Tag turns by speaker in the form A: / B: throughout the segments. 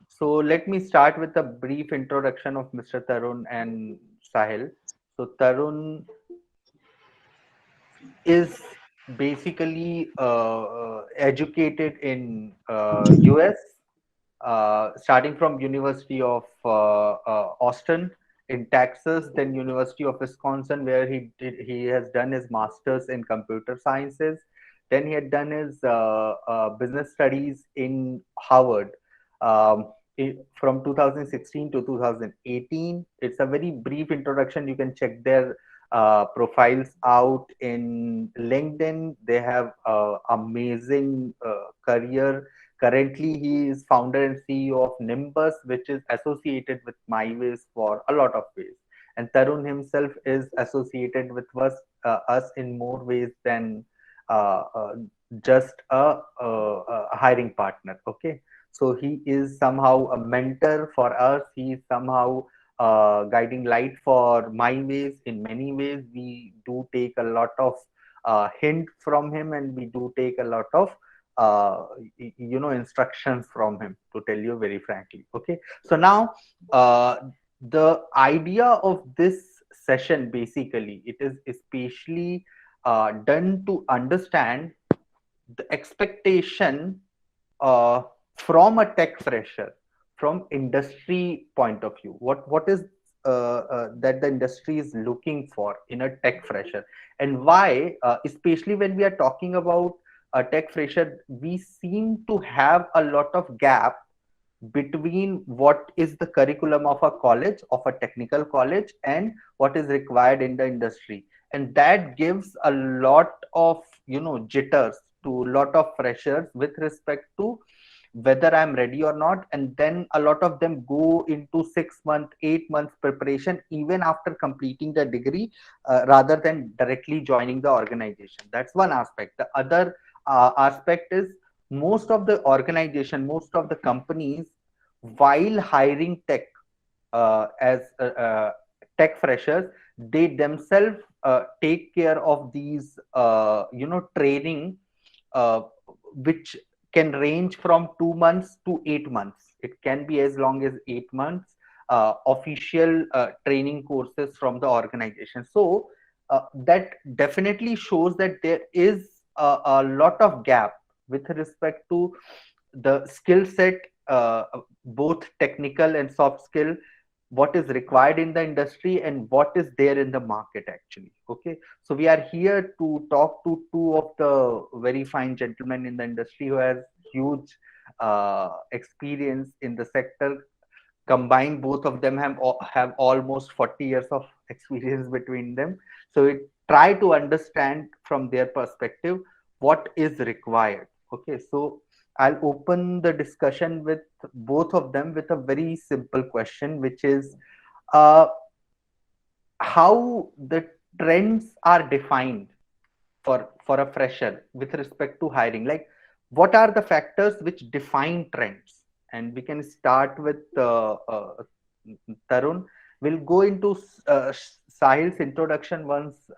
A: So let me start with a brief introduction of Mr. Tarun and Sahil. So Tarun is basically educated in US, starting from University of Austin in Texas, then University of Wisconsin, where he has done his masters in computer sciences. Then he had done his business studies in Harvard. From 2016 to 2018. It's a very brief introduction. You can check their profiles out in LinkedIn. They have amazing career. Currently, he is founder and CEO of Nimbus, which is associated with MyWays for a lot of ways. And Tarun himself is associated with us in more ways than uh, uh, just a hiring partner. Okay, so he is somehow a mentor for us. He is somehow guiding light for MyWays in many ways. We do take a lot of hint from him, and we do take a lot of instructions from him, to tell you very frankly. Okay, so now the idea of this session, basically it is especially done to understand the expectation uh, from a tech fresher, from industry point of view. What is that the industry is looking for in a tech fresher, and why, especially when we are talking about a tech fresher, we seem to have a lot of gap between what is the curriculum of a college, of a technical college, and what is required in the industry. And that gives a lot of jitters to a lot of freshers with respect to whether I'm ready or not. And then a lot of them go into 6 month 8 months preparation even after completing the degree, rather than directly joining the organization. That's one aspect. The other aspect is, most of the organization, most of the companies, while hiring as tech freshers, they themselves take care of these training, uh, which can range from 2 months to 8 months. It can be as long as 8 months, official training courses from the organization. So that definitely shows that there is a lot of gap with respect to the skill set, both technical and soft skill, what is required in the industry and what is there in the market actually. Okay, so we are here to talk to two of the very fine gentlemen in the industry who has huge experience in the sector. Combined, both of them have almost 40 years of experience between them. So we try to understand from their perspective what is required. Okay, so I'll open the discussion with both of them with a very simple question, which is, uh, how the trends are defined for a fresher with respect to hiring. Like, what are the factors which define trends? And we can start with Tarun. We'll go into Sahil's introduction once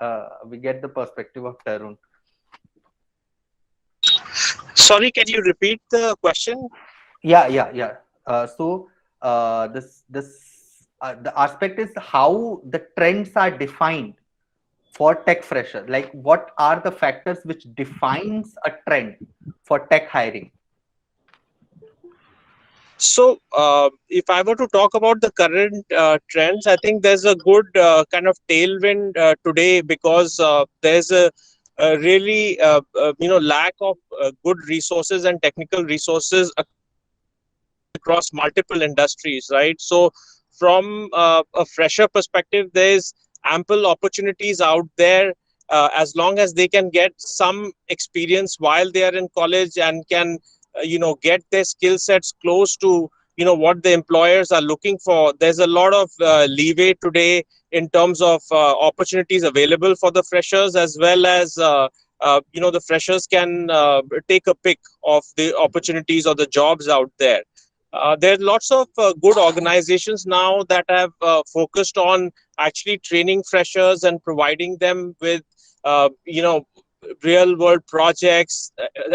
A: we get the perspective of Tarun.
B: Sorry, can you repeat the question?
A: Yeah. So the aspect is how the trends are defined for tech fresher. Like, what are the factors which defines a trend for tech hiring?
B: So, if I were to talk about the current trends, I think there's a good kind of tailwind today because there's a really lack of good resources and technical resources across multiple industries, right? So, from a fresher perspective, there's ample opportunities out there as long as they can get some experience while they are in college and can get their skill sets close to what the employers are looking for. There's a lot of leeway today in terms of opportunities available for the freshers, as well as the freshers can take a pick of the opportunities or the jobs out there. There are lots of good organizations now that have focused on actually training freshers and providing them with uh, you know real world projects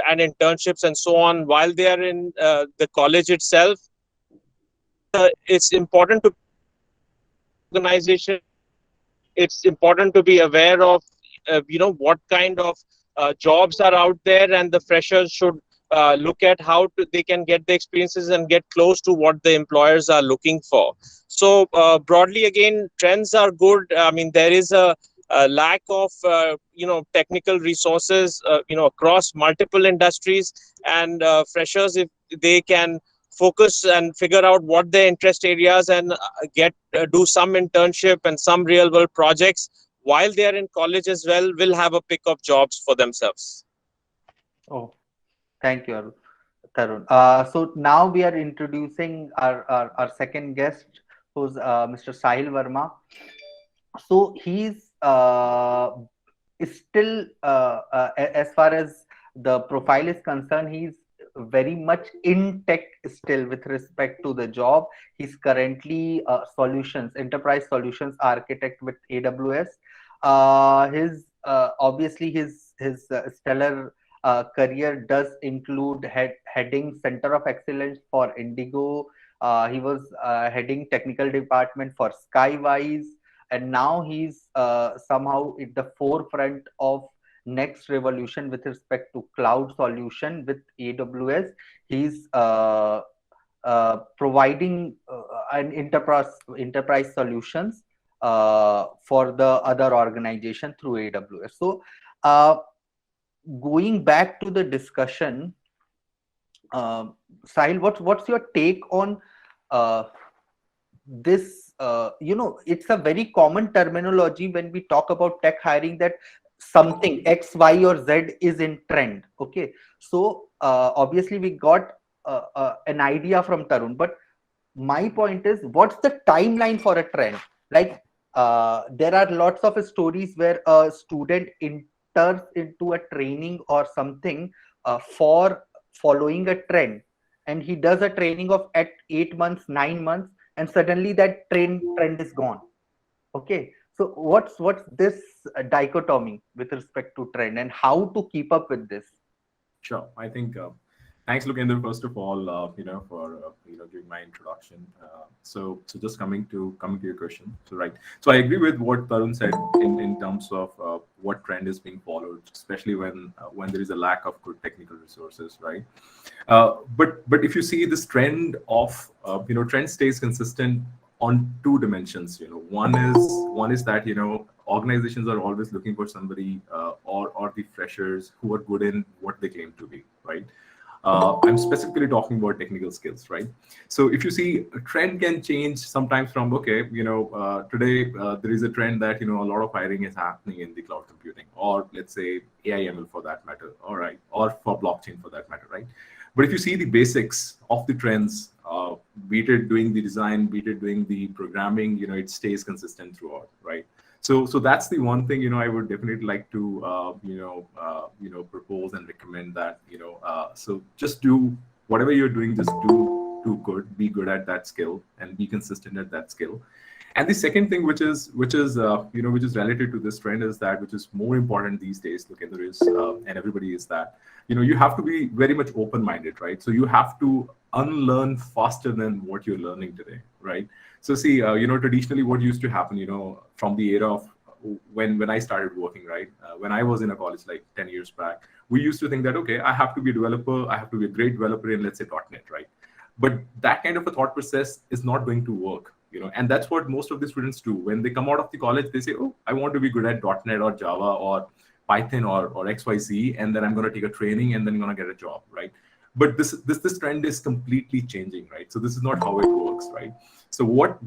B: and internships and so on while they are in the college itself. it's important to be aware of the organization. It's important to be aware of what kind of jobs are out there, and the freshers should look at how they can get the experiences and get close to what the employers are looking for. So broadly, again, trends are good. I mean, there is a lack of technical resources across multiple industries, and freshers, if they can focus and figure out what their interest areas, and get do some internship and some real world projects while they are in college as well, will have a pick of jobs for themselves.
A: Oh, thank you, Tarun. So now we are introducing our second guest, who's Mr. Sahil Verma. So he's is still, as far as the profile is concerned, he's very much in tech still with respect to the job. He's currently enterprise solutions architect with AWS. His obviously his stellar career does include heading Center of Excellence for Indigo. He was heading technical department for Skywise, and now he's somehow at the forefront of next revolution with respect to cloud solution with AWS. He's providing an enterprise solutions for the other organization through AWS. So going back to the discussion, Sahil, what's your take on uh, this? It's a very common terminology when we talk about tech hiring, that something X, Y, or Z is in trend. Okay, so obviously we got an idea from Tarun, but my point is, what's the timeline for a trend? Like, there are lots of stories where a student enters into a training or something for following a trend, and he does a training of at 8 months, 9 months, and suddenly that trend is gone. Okay, so what's this dichotomy with respect to trend, and how to keep up with this?
C: Sure. I think thanks, Lukender, first of all, for giving my introduction. So just coming to your question. So right. So I agree with what Tarun said in terms of what trend is being followed, especially when there is a lack of good technical resources, right? But if you see this trend of trend stays consistent on two dimensions. One is that organizations are always looking for somebody or the freshers who are good in what they claim to be, right? I'm specifically talking about technical skills, right? So if you see, a trend can change sometimes from, okay, today there is a trend that, a lot of hiring is happening in the cloud computing, or let's say AI/ML for that matter, all right, or for blockchain for that matter, right? But if you see the basics of the trends, be it doing the design, be it doing the programming, it stays consistent throughout, right? So that's the one thing I would definitely like to propose and recommend that so just do whatever you're doing, just do good, be good at that skill, and be consistent at that skill. And the second thing, which is related to this trend, is that, which is more important these days, look, there is and everybody, is that you have to be very much open-minded, right? So you have to unlearn faster than what you're learning today, right? So see, traditionally what used to happen, from the era of when I started working, right? When I was in a college like 10 years back, we used to think that, okay, I have to be a developer, I have to be a great developer in, let's say, .NET, right? But that kind of a thought process is not going to work, and that's what most of the students do. When they come out of the college, they say, oh, I want to be good at .NET or Java or Python or XYZ, and then I'm going to take a training and then I'm going to get a job, right? But this trend is completely changing, right? So this is not how it works, right? So what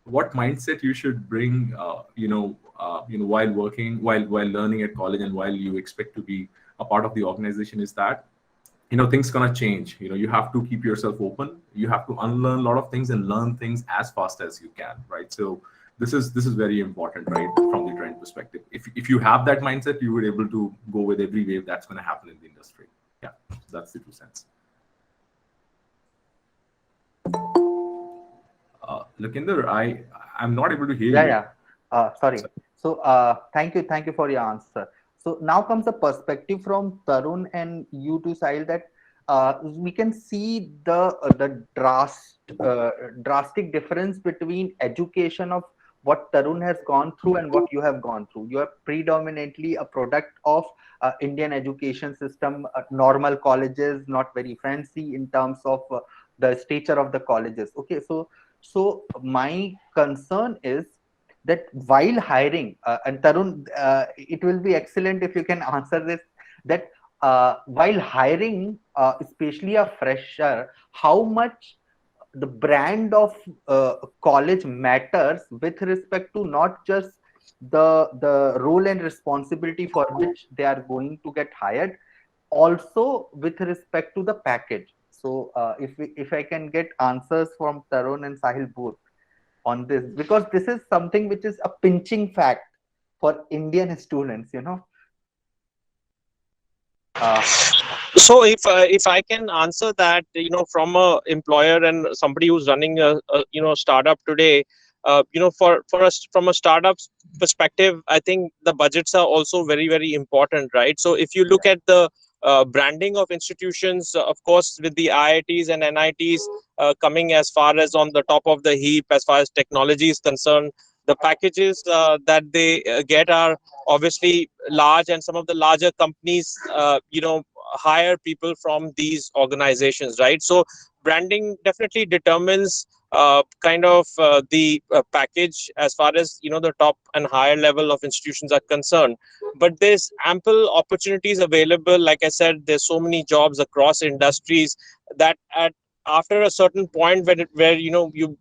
C: mindset you should bring, while working, while learning at college, and while you expect to be a part of the organization, is that things gonna change. You have to keep yourself open. You have to unlearn a lot of things and learn things as fast as you can, right? So this is very important, right, from the trend perspective. If you have that mindset, you will be able to go with every wave that's going to happen in the industry. Yeah, that's the 2 cents. Lakinder, I'm not able to hear you.
A: Yeah. Sorry. So thank you for your answer. So now comes a perspective from Tarun and you to Sahil, that we can see the drastic difference between education of what Tarun has gone through and what you have gone through. You are predominantly a product of Indian education system, normal colleges, not very fancy in terms of the stature of the colleges. Okay, so my concern is that while hiring, and Tarun, it will be excellent if you can answer this, that while hiring, especially a fresher, how much the brand of college matters with respect to not just the role and responsibility for which they are going to get hired, also with respect to the package. So if I can get answers from Tarun and Sahil both on this, because this is something which is a pinching fact for Indian students, you know.
B: So if I can answer that, from a employer and somebody who's running a startup today, for us from a startup perspective, I think the budgets are also very, very important, right? So if you look
A: Yeah.
B: at the branding of institutions, of course, with the IITs and NITs coming as far as on the top of the heap as far as technology is concerned, the packages that they get are obviously large, and some of the larger companies hire people from these organizations, right? So branding definitely determines kind of the package as far as the top and higher level of institutions are concerned. But there's ample opportunities available. Like I said, there's so many jobs across industries that at after a certain point where you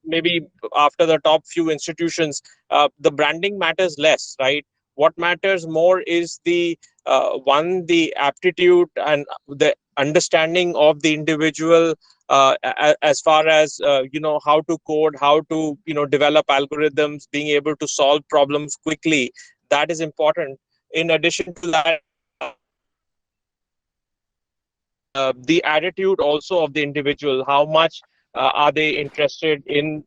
B: maybe after the top few institutions, the branding matters less, right? What matters more is the aptitude and the understanding of the individual, as far as how to code, how to develop algorithms, being able to solve problems quickly. That is important. In addition to that, the attitude also of the individual. How much are they interested in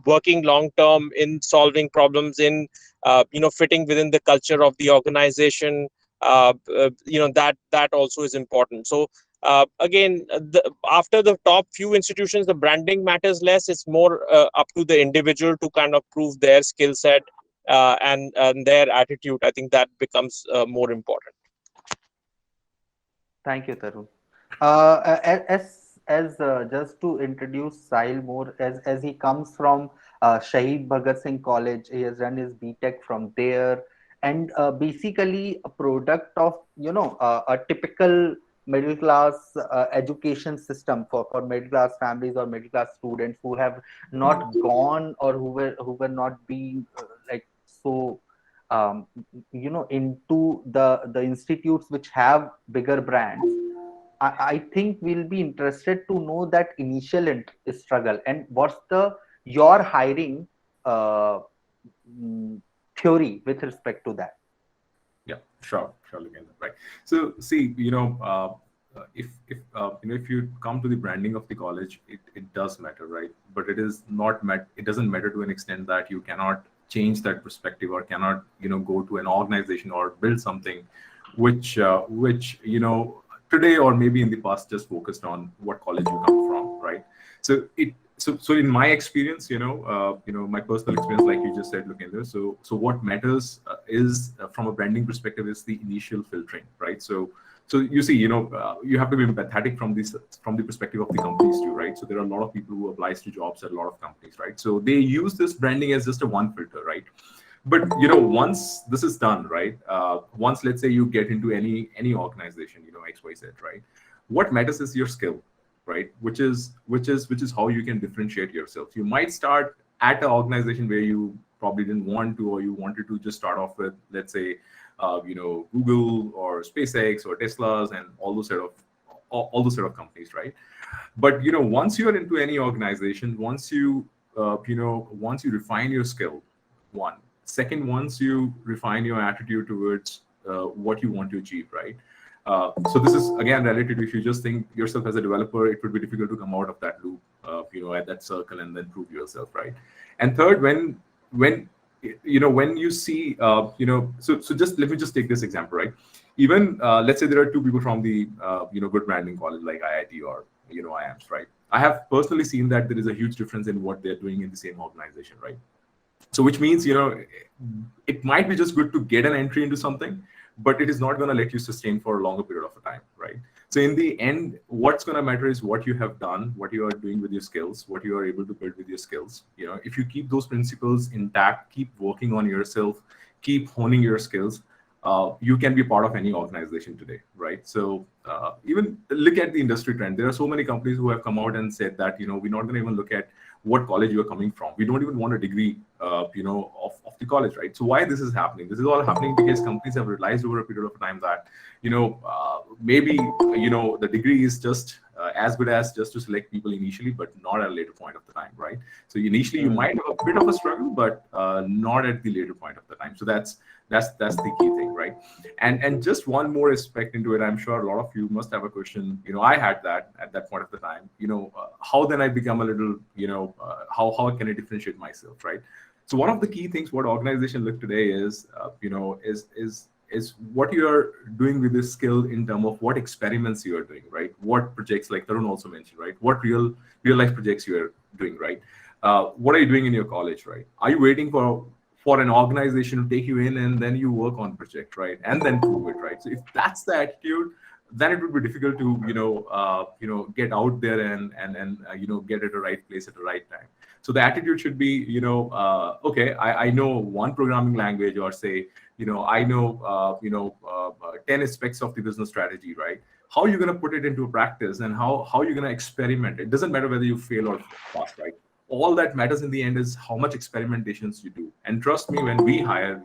B: working long term, in solving problems, in fitting within the culture of the organization. That also is important. So again, after the top few institutions, the branding matters less. It's more up to the individual to kind of prove their skill set and their attitude. I think that becomes more important.
A: Thank you, Tarun. As just to introduce Sahil more, as he comes from Shahid Bhagat Singh College, he has done his BTech from there, and basically a product of a typical middle class education system for middle class families or middle class students who have not gone, or who were not being like so um, into the institutes which have bigger brands. I think we'll be interested to know that initial struggle, and what's the your hiring uh, mm, theory with respect to that.
C: Yeah, sure, look at that, right. So see, if you come to the branding of the college, it does matter, right? But it is not it doesn't matter to an extent that you cannot change that perspective, or cannot go to an organization or build something which today or maybe in the past just focused on what college you come from, right? So in my experience, my personal experience, like you just said, Lukender. So what matters is from a branding perspective is the initial filtering, right? So you see, you have to be empathetic from the perspective of the companies too, right? So there are a lot of people who applies to jobs at a lot of companies, right? So they use this branding as just a one filter, right? But once this is done, right? Once, let's say, you get into any organization, XYZ, right? What matters is your skill, right? Which is how you can differentiate yourself. You might start at an organization where you probably didn't want to, or you wanted to just start off with, let's say, Google or SpaceX or Tesla's and all those sort of companies, right? But once you're into any organization, once you refine your skill, one second, once you refine your attitude towards what you want to achieve, right? So this is again related to, if you just think yourself as a developer, it would be difficult to come out of that loop, at that circle and then prove yourself, right? And third, when you see, so just let me just take this example, right? even let's say there are two people from the good branding college like IIT or IIMs, right? I have personally seen that there is a huge difference in what they're doing in the same organization, right? So which means it might be just good to get an entry into something, but it is not going to let you sustain for a longer period of time, right? So in the end, what's going to matter is what you have done, what you are doing with your skills, what you are able to build with your skills. If you keep those principles intact, keep working on yourself, keep honing your skills, you can be part of any organization today, right? So even look at the industry trend. There are so many companies who have come out and said that we're not going to even look at what college you are coming from. We don't even want a degree, of the college, right? So why this is happening? This is all happening because companies have realized over a period of time that maybe the degree is just as good as just to select people initially, but not at a later point of the time, right? So initially you might have a bit of a struggle, but not at the later point of the time. So that's the key thing, right? And just one more aspect into it. I'm sure a lot of you must have a question. I had that at that point of the time. How then I become a little, how can I differentiate myself, right? So one of the key things what organization look today is, is what you are doing with this skill in terms of what experiments you are doing, right? What projects, like Tarun also mentioned, right? What real life projects you are doing, right? What are you doing in your college, right? Are you waiting for an organization to take you in and then you work on project, right? And then prove it, right? So if that's the attitude, then it would be difficult to get out there and get at the right place at the right time. So the attitude should be okay, I know one programming language, or say I know 10 aspects of the business strategy, right? How are you going to put it into practice, and how are you going to experiment? It doesn't matter whether you fail or pass, right? All that matters in the end is how much experimentations you do. And trust me, when we hire,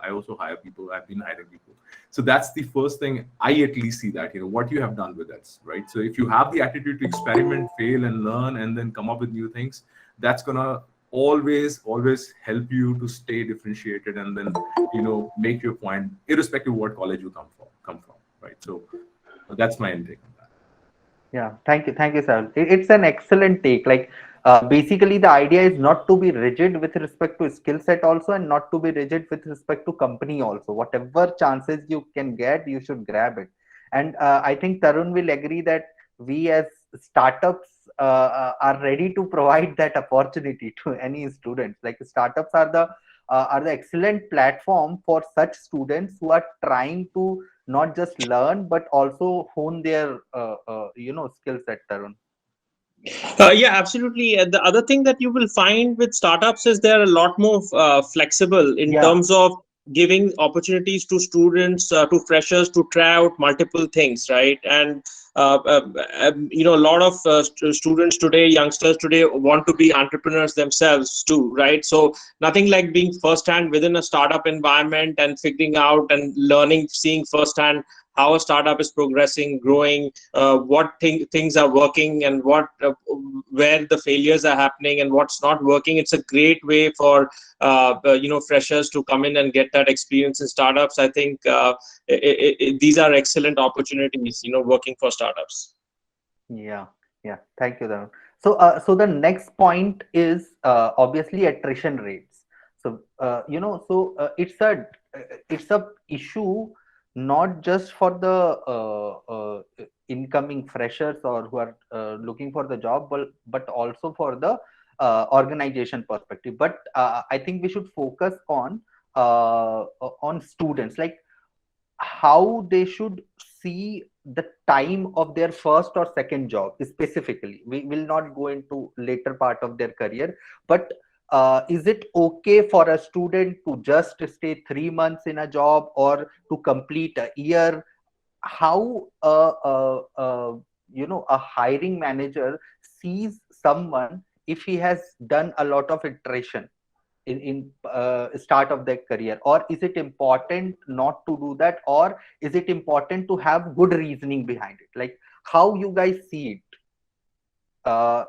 C: I also hire people. I've been hiring people. So that's the first thing I at least see, that what you have done with us, right? So if you have the attitude to experiment, fail, and learn, and then come up with new things, that's gonna always help you to stay differentiated, and then make your point irrespective of what college you come from, right? So that's my intake on that.
A: Yeah, thank you, sir. It's an excellent take. Like, basically, the idea is not to be rigid with respect to skill set also, and not to be rigid with respect to company also. Whatever chances you can get, you should grab it. And I think Tarun will agree that we as startups are ready to provide that opportunity to any students. Like, startups are the excellent platform for such students who are trying to not just learn but also hone their skill set, Tarun.
B: Yeah, absolutely. The other thing that you will find with startups is they're a lot more flexible in
A: Yeah.
B: terms of giving opportunities to students, to freshers to try out multiple things, right? And a lot of students today, youngsters today, want to be entrepreneurs themselves too, right? So nothing like being firsthand within a startup environment and figuring out and learning, seeing firsthand how a startup is progressing, growing, what things are working, and where the failures are happening and what's not working. It's a great way for freshers to come in and get that experience in startups. I think these are excellent opportunities, working for startups.
A: Yeah, thank you, Tarun. So so the next point is obviously attrition rates. So it's a issue not just for the incoming freshers or who are looking for the job, but also for the organization perspective. But I think we should focus on students, like how they should see the time of their first or second job specifically. We will not go into later part of their career, but is it okay for a student to just stay 3 months in a job or to complete a year? How a hiring manager sees someone if he has done a lot of iteration in start of their career? Or is it important not to do that, or is it important to have good reasoning behind it? Like, how you guys see it?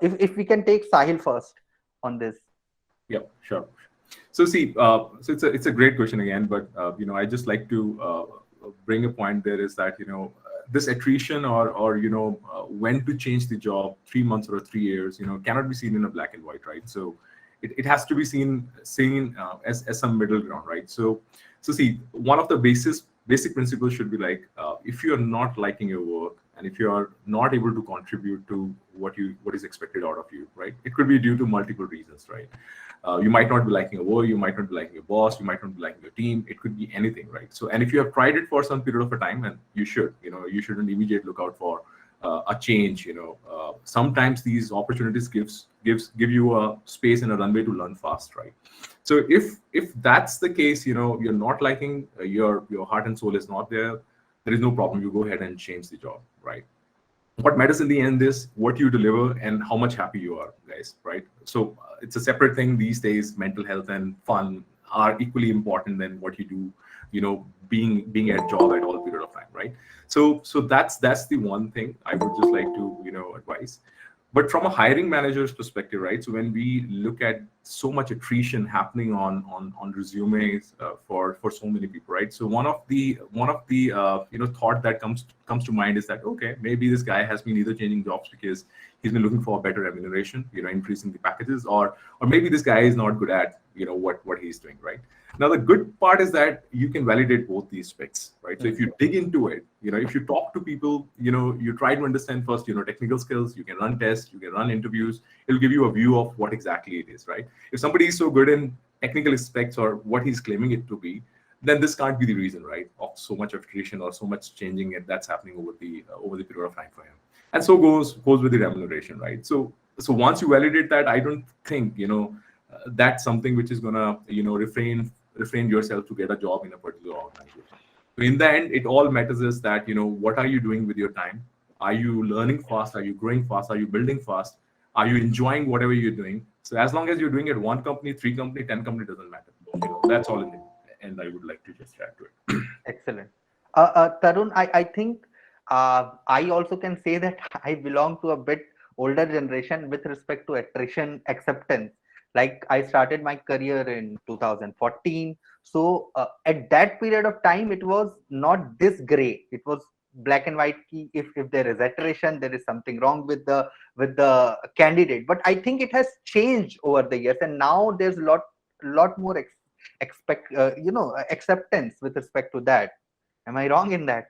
A: If we can take Sahil first on this.
C: Yeah, sure. So see, so it's a great question again, but I just like to bring a point there is that this attrition or when to change the job, 3 months or 3 years, cannot be seen in a black and white, right? So it has to be seen as some middle ground, right? So see, one of the basic principles should be like, if you're not liking your work and if you are not able to contribute to what is expected out of you, right? It could be due to multiple reasons, right? You might not be liking your work, you might not be liking your boss, you might not be liking your team. It could be anything, right? So, and if you have tried it for some period of a time, and you should, you shouldn't immediately look out for a change. Sometimes these opportunities give you a space and a runway to learn fast, right? So if that's the case, you're not liking, your heart and soul is not there, there is no problem. You go ahead and change the job, right? What matters in the end is what you deliver and how much happy you are, guys, right? So it's a separate thing these days. Mental health and fun are equally important than what you do, being at job at all period of time, right? So that's the one thing I would just like to advise. But from a hiring manager's perspective, right? So when we look at so much attrition happening on resumes for so many people, right? So one of the thought that comes to mind is that, okay, maybe this guy has been either changing jobs because he's been looking for a better remuneration, increasing the packages, or maybe this guy is not good at what he's doing, right? Now the good part is that you can validate both these specs, right? So if you dig into it, if you talk to people, you try to understand first, technical skills, you can run tests, you can run interviews, it'll give you a view of what exactly it is, right? If somebody is so good in technical aspects or what he's claiming it to be, then this can't be the reason, right, of so much attrition or so much changing and that's happening over the period of time for him. And so goes with the remuneration, right? So once you validate that, I don't think that's something which is gonna refrain yourself to get a job in a particular organization. So in the end, it all matters is that what are you doing with your time? Are you learning fast? Are you growing fast? Are you building fast? Are you enjoying whatever you're doing? So as long as you're doing it 1 company, 3 company, 10 company, doesn't matter. That's all in it. And I would like to just add to it.
A: Excellent. Tarun, I think I also can say that I belong to a bit older generation with respect to attrition acceptance. Like I started my career in 2014. So at that period of time, it was not this gray. It was black and white key. If there is attrition, there is something wrong with the candidate. But I think it has changed over the years, and now there's lot more acceptance with respect to that. Am I wrong in that?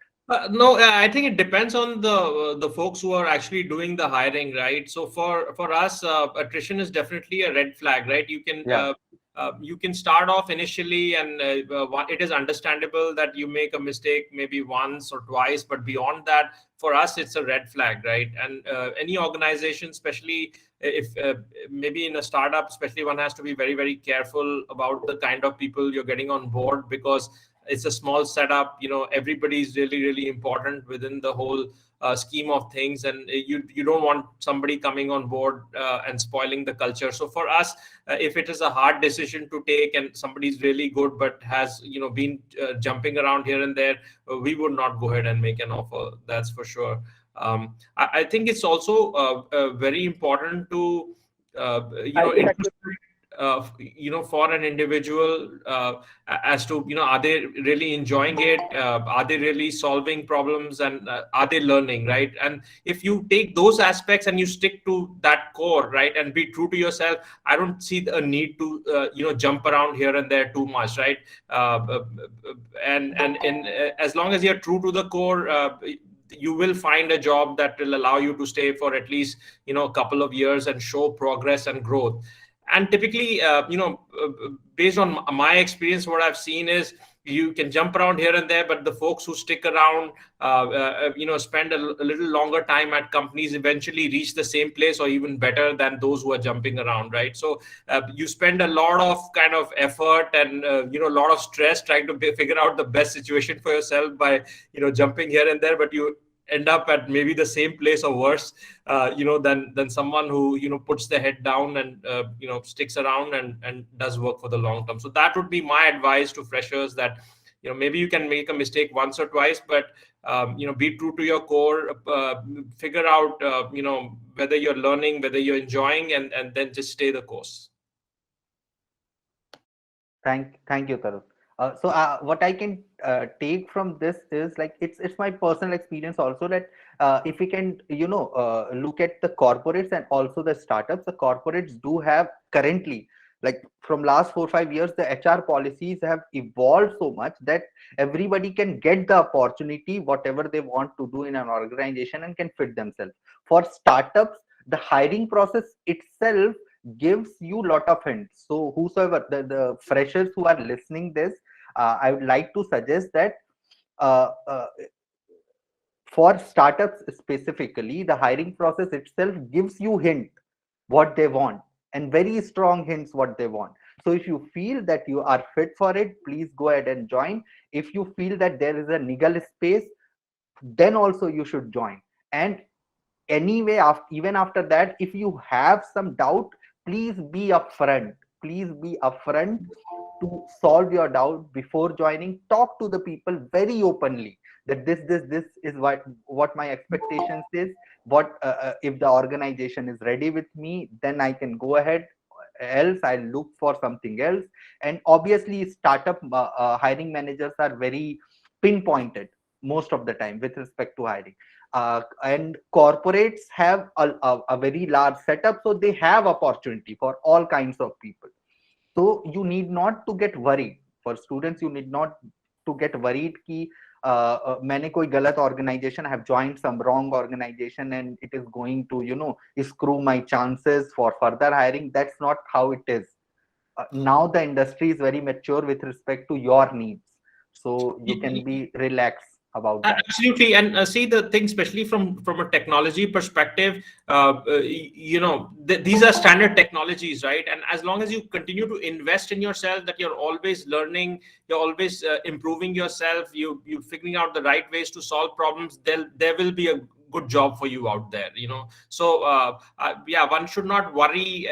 D: No, I think it depends on the folks who are actually doing the hiring, right? So for us, attrition is definitely a red flag, right? You can start off initially, and it is understandable that you make a mistake maybe once or twice, but beyond that, for us, it's a red flag, right? And any organization, especially if maybe in a startup, especially, one has to be very, very careful about the kind of people you're getting on board, because it's a small setup. Everybody's really, really important within the whole scheme of things, and you don't want somebody coming on board and spoiling the culture. So for us, if it is a hard decision to take and somebody's really good but has been jumping around here and there, we would not go ahead and make an offer. That's for sure. I think it's also very important to for an individual as to are they really enjoying it, are they really solving problems, and are they learning, right? And if you take those aspects and you stick to that core, right, and be true to yourself, I don't see a need to jump around here and there too much, right? And as long as you're true to the core, you will find a job that will allow you to stay for at least a couple of years and show progress and growth. And typically, based on my experience, what I've seen is you can jump around here and there, but the folks who stick around, spend a little longer time at companies, eventually reach the same place or even better than those who are jumping around, right? So you spend a lot of kind of effort and a lot of stress trying to figure out the best situation for yourself by jumping here and there, but you end up at maybe the same place or worse, than someone who puts their head down and sticks around and does work for the long term. So that would be my advice to freshers, that maybe you can make a mistake once or twice, but be true to your core, figure out whether you're learning, whether you're enjoying, and then just stay the course.
A: Thank you, Tarun. So what I can take from this is, like, it's my personal experience also, that if we can look at the corporates and also the startups, the corporates do have currently Like from last 4 5 years, the HR policies have evolved so much that everybody can get the opportunity whatever they want to do in an organization and can fit themselves. For startups, the hiring process itself gives you lot of hints. So whosoever the freshers who are listening this, I would like to suggest that uh, uh, for startups specifically, the hiring process itself gives you hint what they want, and very strong hints what they want. So if you feel that you are fit for it, please go ahead and join. If you feel that there is a niggle space, then also you should join. And anyway, even after that, if you have some doubt, please be upfront. Please be upfront to solve your doubt before joining. Talk to the people very openly that this is what my expectations is. What if the organization is ready with me, then I can go ahead, else I'll look for something else. And obviously startup hiring managers are very pinpointed most of the time with respect to hiring. And corporates have a very large setup, so they have opportunity for all kinds of people. So you need not to get worried. For students, you need not to get worried कि मैंने कोई गलत organization, I have joined some wrong organization and it is going to screw my chances for further hiring. That's not how it is. Now the industry is very mature with respect to your needs, so you can be relaxed about that.
D: Absolutely, and see the thing, especially from a technology perspective, these are standard technologies, right? And as long as you continue to invest in yourself, that you're always learning, you're always improving yourself, you figuring out the right ways to solve problems, there will be a good job for you out there, so yeah, one should not worry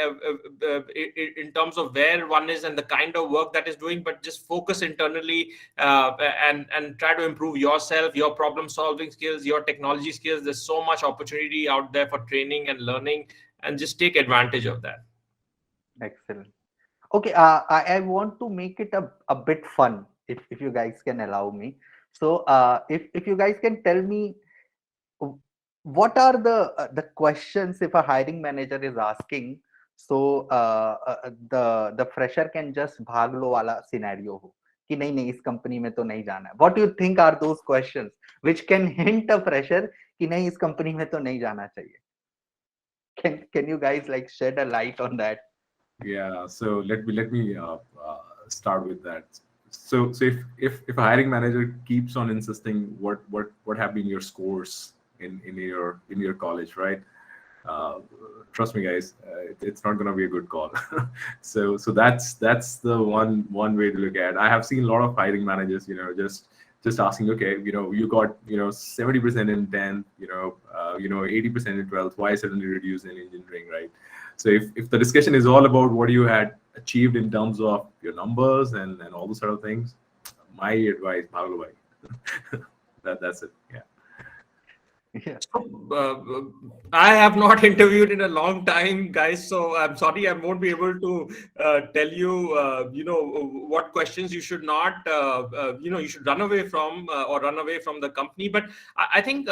D: in terms of where one is and the kind of work that is doing, but just focus internally, and try to improve yourself, your problem solving skills, your technology skills. There's so much opportunity out there for training and learning, and just take advantage of that.
A: Excellent. Okay, I want to make it a bit fun, if you guys can allow me. So if you guys can tell me what are the questions if a hiring manager is asking, so the fresher can just भाग लो वाला scenario हो कि नहीं नहीं इस company में तो नहीं जाना है. What do you think are those questions which can hint a fresher कि नहीं इस कंपनी में तो नहीं जाना चाहिए? Can you guys like shed a light on that?
C: Yeah, so let me start with that. So if a hiring manager keeps on insisting what have been your scores in your college, right? Trust me, guys, it's not going to be a good call. so that's the one way to look at it. I have seen a lot of hiring managers, just asking, okay, you got 70% in 10th, 80% in 12th. Why suddenly reduce in engineering, right? So if the discussion is all about what you had achieved in terms of your numbers and all those sort of things, my advice, Bhagalo bhai. That's it. Yeah.
A: Yeah.
D: I have not interviewed in a long time, guys, so I'm sorry I won't be able to tell you, what questions you should not, you should run away from, or run away from the company. But I think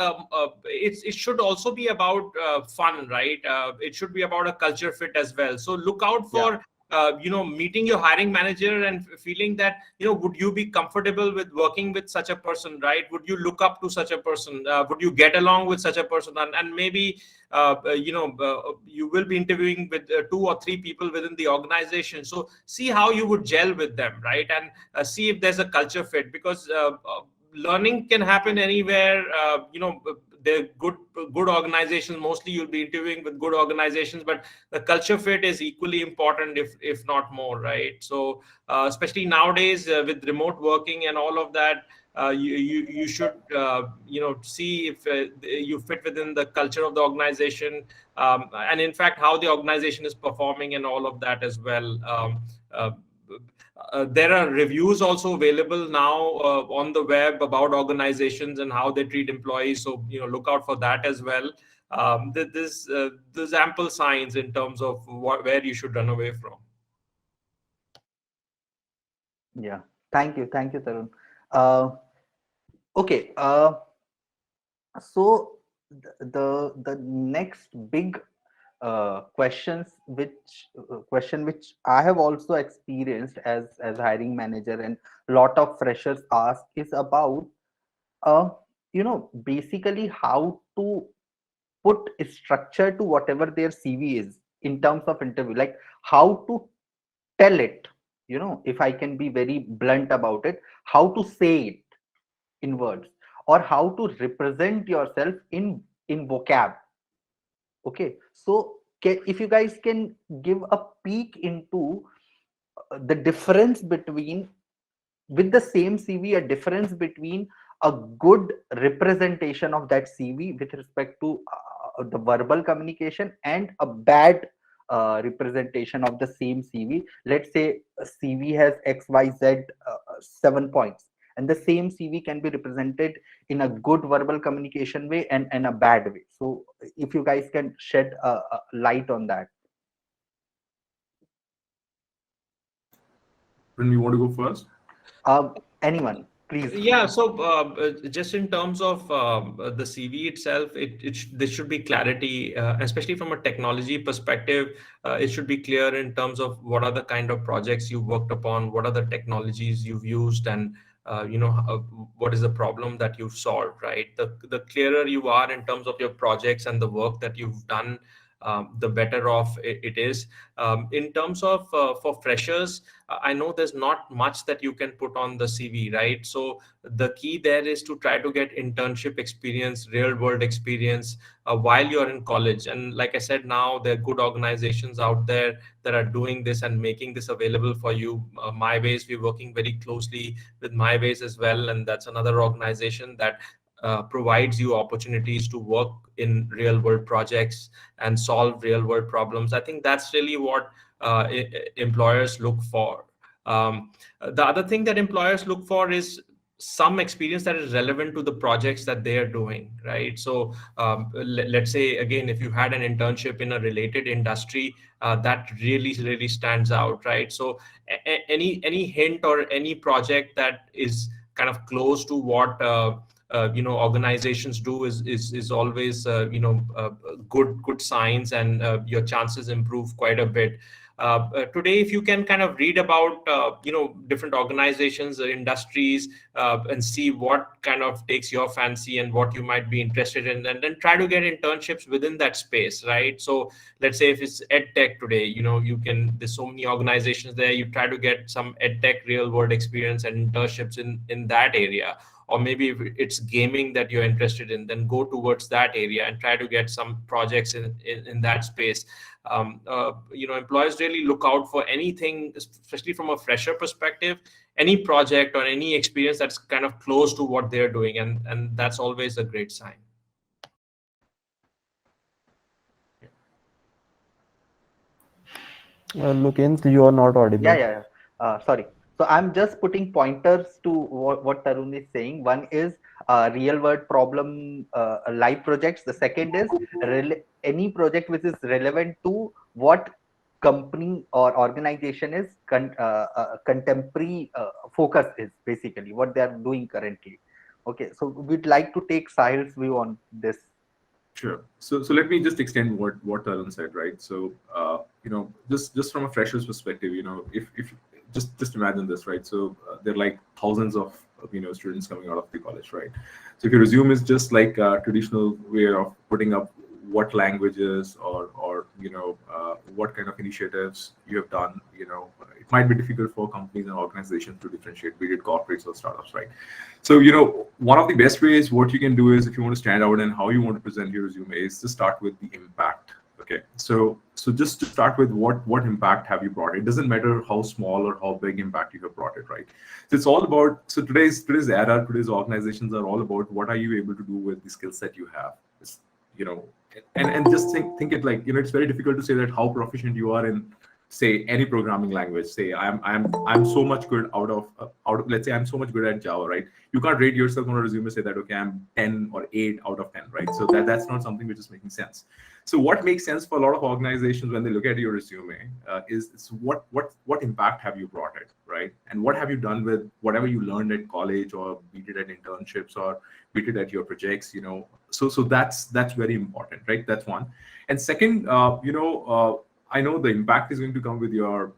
D: it should also be about fun, right? It should be about a culture fit as well. So look out for meeting your hiring manager and feeling that, would you be comfortable with working with such a person, right? Would you look up to such a person? Would you get along with such a person? And maybe, you will be interviewing with 2 or 3 people within the organization. So see how you would gel with them, right? And see if there's a culture fit, because learning can happen anywhere. They're good organizations. Mostly you'll be interviewing with good organizations, but the culture fit is equally important, if not more, right? So especially nowadays, with remote working and all of that, you should see if you fit within the culture of the organization, and in fact how the organization is performing and all of that as well. There are reviews also available now on the web about organizations and how they treat employees. So look out for that as well. There's ample signs in terms of where you should run away from.
A: Yeah. Thank you, Tarun. Okay. So the next big question which I have also experienced as hiring manager, and lot of freshers ask, is about basically how to put a structure to whatever their CV is in terms of interview, like how to tell it, if I can be very blunt about it, how to say it in words, or how to represent yourself in vocab. Okay, so if you guys can give a peek into the difference between, with the same CV, a difference between a good representation of that CV with respect to the verbal communication, and a bad representation of the same CV. Let's say a CV has XYZ 7 points, and the same CV can be represented in a good verbal communication way and a bad way. So if you guys can shed a light on that.
C: When you want to go first?
A: Anyone, please.
D: Yeah, so just in terms of the CV itself, there should be clarity, especially from a technology perspective. It should be clear in terms of what are the kind of projects you've worked upon, what are the technologies you've used, and what is the problem that you've solved, right? The clearer you are in terms of your projects and the work that you've done, the better off it is. In terms of for freshers, I know there's not much that you can put on the CV, right? So the key there is to try to get internship experience, real world experience while you're in college. And like I said, now there are good organizations out there that are doing this and making this available for you. MyWays, we're working very closely with MyWays as well, and that's another organization that provides you opportunities to work in real world projects and solve real world problems. I think that's really what employers look for. The other thing that employers look for is some experience that is relevant to the projects that they are doing, right? So let's say, again, if you had an internship in a related industry, that really stands out, right? So any hint or any project that is kind of close to what organizations do is always good signs, and your chances improve quite a bit. Today, if you can kind of read about different organizations or industries and see what kind of takes your fancy and what you might be interested in, and then try to get internships within that space, right? So let's say if it's ed tech today, there's so many organizations there, you try to get some ed tech real world experience and internships in that area. Or maybe if it's gaming that you're interested in, then go towards that area and try to get some projects in that space. Employers really look out for anything, especially from a fresher perspective, any project or any experience that's kind of close to what they're doing, and that's always a great sign.
E: Lookins, you are not audible.
A: Yeah. Sorry. So I'm just putting pointers to what Tarun is saying. One is real world problem, live projects. The second is any project which is relevant to what company or organization is contemporary focus is, basically what they are doing currently. Okay, so we'd like to take Sahil's view on this.
C: Sure. So let me just extend what Tarun said, right? So just from a fresher's perspective, if just imagine this, right? So there are like thousands of students coming out of the college, right? So if your resume is just like a traditional way of putting up what languages or what kind of initiatives you have done, it might be difficult for companies and organizations to differentiate, be it corporates or startups, right? So one of the best ways what you can do is, if you want to stand out and how you want to present your resume, is to start with the impact. Okay, so just to start with, what impact have you brought? It doesn't matter how small or how big impact you have brought it, right? So it's all about, so today's era, today's organizations are all about what are you able to do with the skill set you have. It's, and just think it like, it's very difficult to say that how proficient you are in, say, any programming language. Say I'm so much good out of let's say I'm so much good at Java, right? You can't rate yourself on a resume, say that, okay, I'm 10 or 8 out of 10, right? So that's not something which is making sense. So what makes sense for a lot of organizations when they look at your resume is what impact have you brought it, right? And what have you done with whatever you learned at college, or be it at internships, or be it at your projects, So that's very important, right? That's one. And second, I know the impact is going to come with your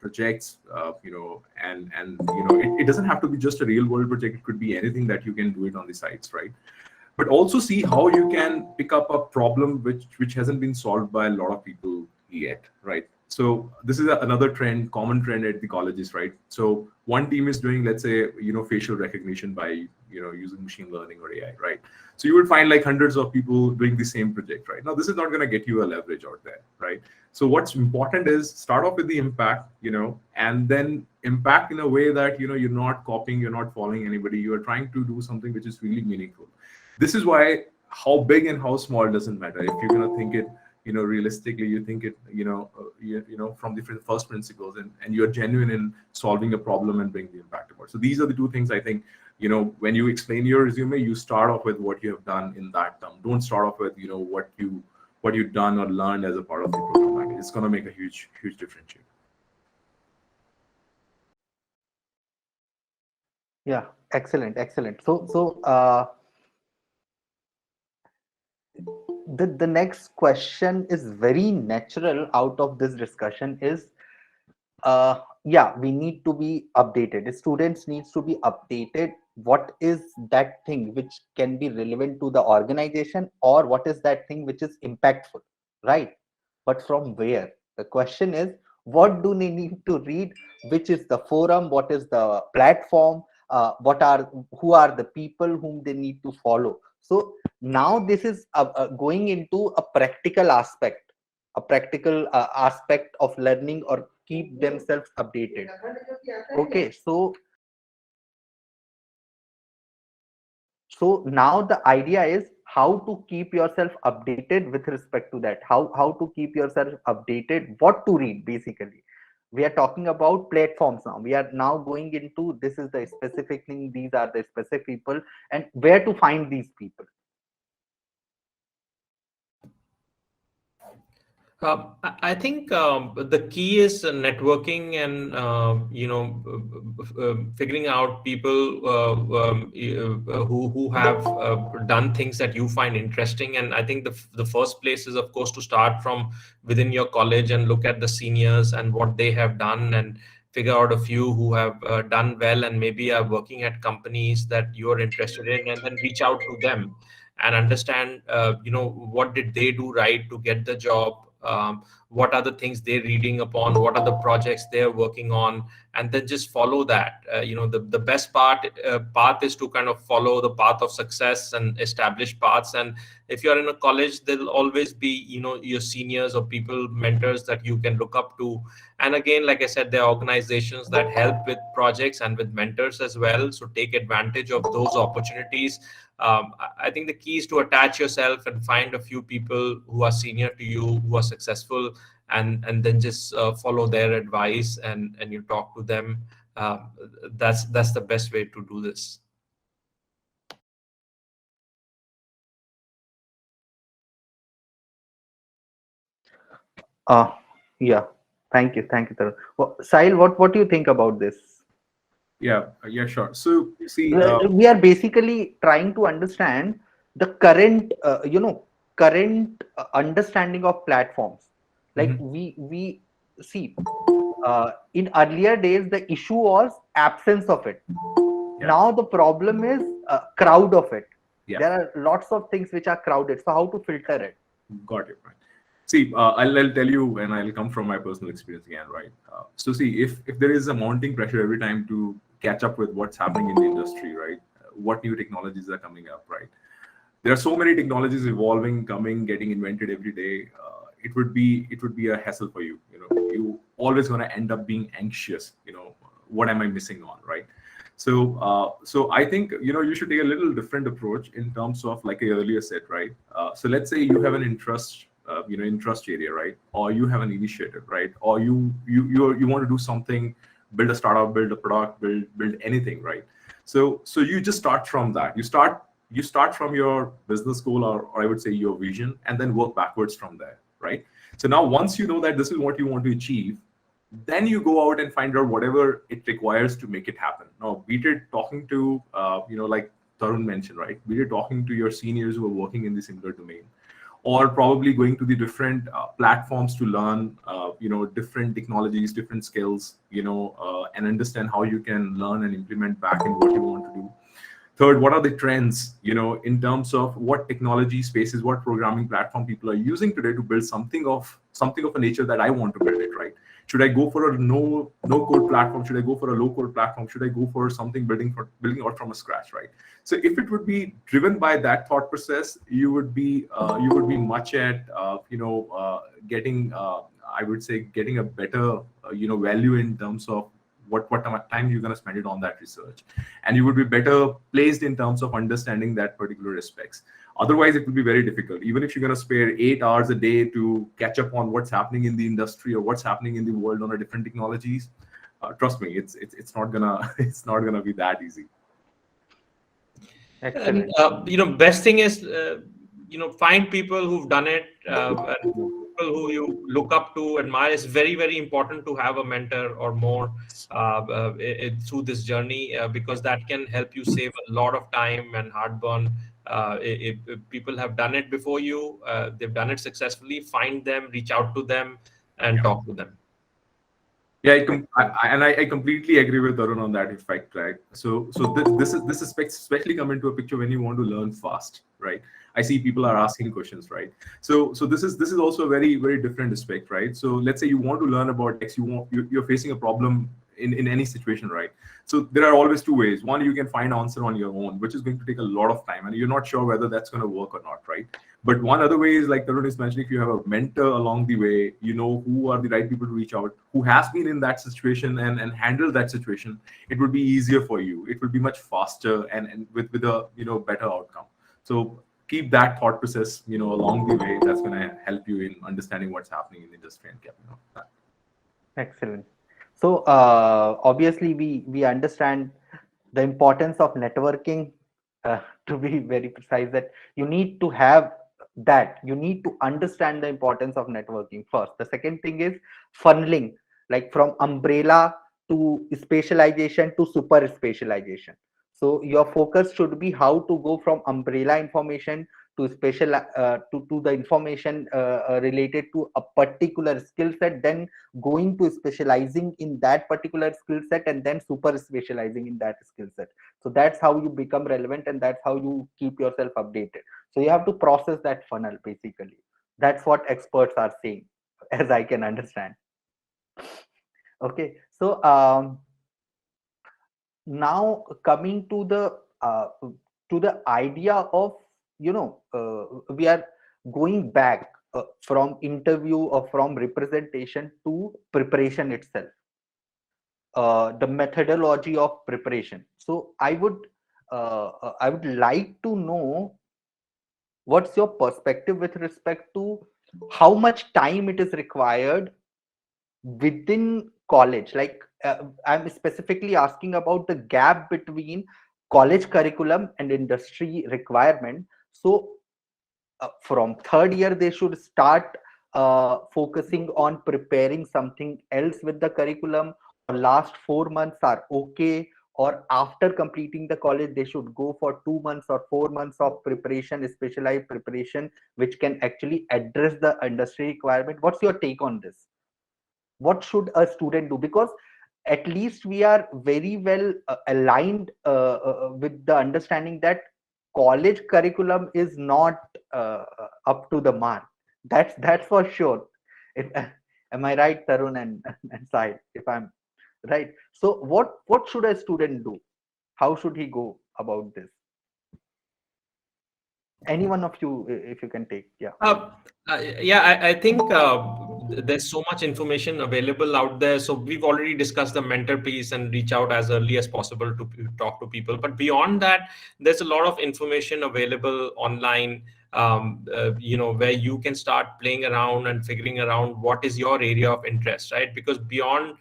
C: projects, and it doesn't have to be just a real world project. It could be anything that you can do it on the sites, right? But also see how you can pick up a problem which hasn't been solved by a lot of people yet, right? So this is another trend, common trend at the colleges, right? So one team is doing, let's say, facial recognition by using machine learning or AI, right? So you would find like hundreds of people doing the same project, right? Now this is not going to get you a leverage out there, right? So what's important is start off with the impact, and then impact in a way that you're not copying, you're not following anybody, you are trying to do something which is really meaningful. This is why how big and how small doesn't matter. If you're going to think it, realistically, you think it, from different first principles, and you're genuine in solving a problem and bring the impact about. So these are the two things I think, when you explain your resume, you start off with what you have done in that term. Don't start off with, what you've done or learned as a part of the program language. It's going to make a huge differentiator.
A: Yeah, excellent. So the next question is very natural out of this discussion is, we need to be updated. The students needs to be updated. What is that thing which can be relevant to the organization, or what is that thing which is impactful, right? But from where? The question is, what do they need to read? Which is the forum? What is the platform? Who are the people whom they need to follow? So now this is going into a practical aspect of learning or keep themselves updated. Okay, so now the idea is how to keep yourself updated with respect to that. How to keep yourself updated, what to read. Basically, we are talking about platforms now. We are now going into, this is the specific thing, these are the specific people, and where to find these people.
D: I think the key is networking and figuring out people who have done things that you find interesting. And I think the first place is, of course, to start from within your college and look at the seniors and what they have done, and figure out a few who have done well and maybe are working at companies that you're interested in, and then reach out to them and understand what did they do right to get the job. What are the things they're reading upon, what are the projects they're working on, and then just follow that. The best path is to kind of follow the path of success and establish paths. And if you're in a college, there'll always be your seniors or people, mentors that you can look up to. And again, like I said, there are organizations that help with projects and with mentors as well, so take advantage of those opportunities. I think the key is to attach yourself and find a few people who are senior to you, who are successful, and then just follow their advice and you talk to them. That's the best way to do this.
A: Yeah, thank you, Tarun. Well, Sahil, what do you think about this?
C: Yeah, sure. So see,
A: we are basically trying to understand the current understanding of platforms. Like we see, in earlier days the issue was absence of it. Now the problem is crowd of it. There are lots of things which are crowded, so how to filter it?
C: Got it, right. See, I'll tell you, and I'll come from my personal experience again, right? So see, if there is a mounting pressure every time to catch up with what's happening in the industry, right? What new technologies are coming up, right? There are so many technologies evolving, coming, getting invented every day. It would be a hassle for you. You always going to end up being anxious. What am I missing on, right? So I think you should take a little different approach in terms of, like I earlier said, right? So let's say you have an interest area, right? Or you have an initiative, right? Or you want to do something, build a startup, build a product, build anything, right? So you just start from that. You start from your business goal, or I would say your vision, and then work backwards from there, right? So now once you know that this is what you want to achieve, then you go out and find out whatever it requires to make it happen. Now, be it talking to, like Tarun mentioned, right? Be it talking to your seniors who are working in the similar domain, or probably going to the different platforms to learn, different technologies, different skills, and understand how you can learn and implement back in what you want to do. Third, what are the trends, in terms of what technology spaces, what programming platform people are using today to build something of a nature that I want to build it, right? Should I go for a no code platform? Should I go for a low code platform? Should I go for something building out from a scratch, right? So if it would be driven by that thought process, you would be much at getting I would say getting a better value in terms of what time you're going to spend it on that research, and you would be better placed in terms of understanding that particular aspects. Otherwise it will be very difficult, even if you're going to spare 8 hours a day to catch up on what's happening in the industry or what's happening in the world on a different technologies. Trust me, it's not gonna it's not gonna be that easy.
A: Excellent.
D: And best thing is find people who've done it, and people who you look up to, admire. It's very, very important to have a mentor or more through this journey, because that can help you save a lot of time and heartburn. If people have done it before you, they've done it successfully, find them, reach out to them, and talk to them.
C: Yeah, I completely agree with Tarun on that effect, right? So this aspect especially come into a picture when you want to learn fast, right? I see people are asking questions, right? So this is also a very, very different aspect, right? So let's say you want to learn about X, you're facing a problem in any situation, right? So there are always two ways. One, you can find answer on your own, which is going to take a lot of time, and you're not sure whether that's going to work or not, right? But one other way is, like Tarun is mentioning, if you have a mentor along the way, who are the right people to reach out, who has been in that situation and handled that situation, it would be easier for you. It will be much faster and with a better outcome. So keep that thought process along the way. That's going to help you in understanding what's happening in the industry and keeping up with that.
A: Excellent. So obviously we understand the importance of networking. To be very precise, that you need to have that. You need to understand the importance of networking first. The second thing is funneling, like from umbrella to specialization to super specialization. So your focus should be how to go from umbrella information to to the information related to a particular skill set, then going to specializing in that particular skill set, and then super specializing in that skill set. So that's how you become relevant, and that's how you keep yourself updated. So you have to process that funnel, basically. That's what experts are saying, as I can understand. Okay, so now coming to the idea of we are going back from interview or from representation to preparation itself, the methodology of preparation. So I would like to know what's your perspective with respect to how much time it is required within college. Like I'm specifically asking about the gap between college curriculum and industry requirement. So from third year they should start focusing on preparing something else with the curriculum, or last 4 months are okay, or after completing the college they should go for 2 months or 4 months of preparation, specialized preparation, which can actually address the industry requirement. What's your take on this? What should a student do? Because at least we are very well aligned with the understanding that college curriculum is not up to the mark. That's for sure. Am I right, Tarun and Sahil? If I'm right, so what should a student do? How should he go about this? Any one of you, if you can take. Yeah.
D: I think there's so much information available out there. So we've already discussed the mentor piece and reach out as early as possible to talk to people. But beyond that, there's a lot of information available online, where you can start playing around and figuring around what is your area of interest, right? Because beyond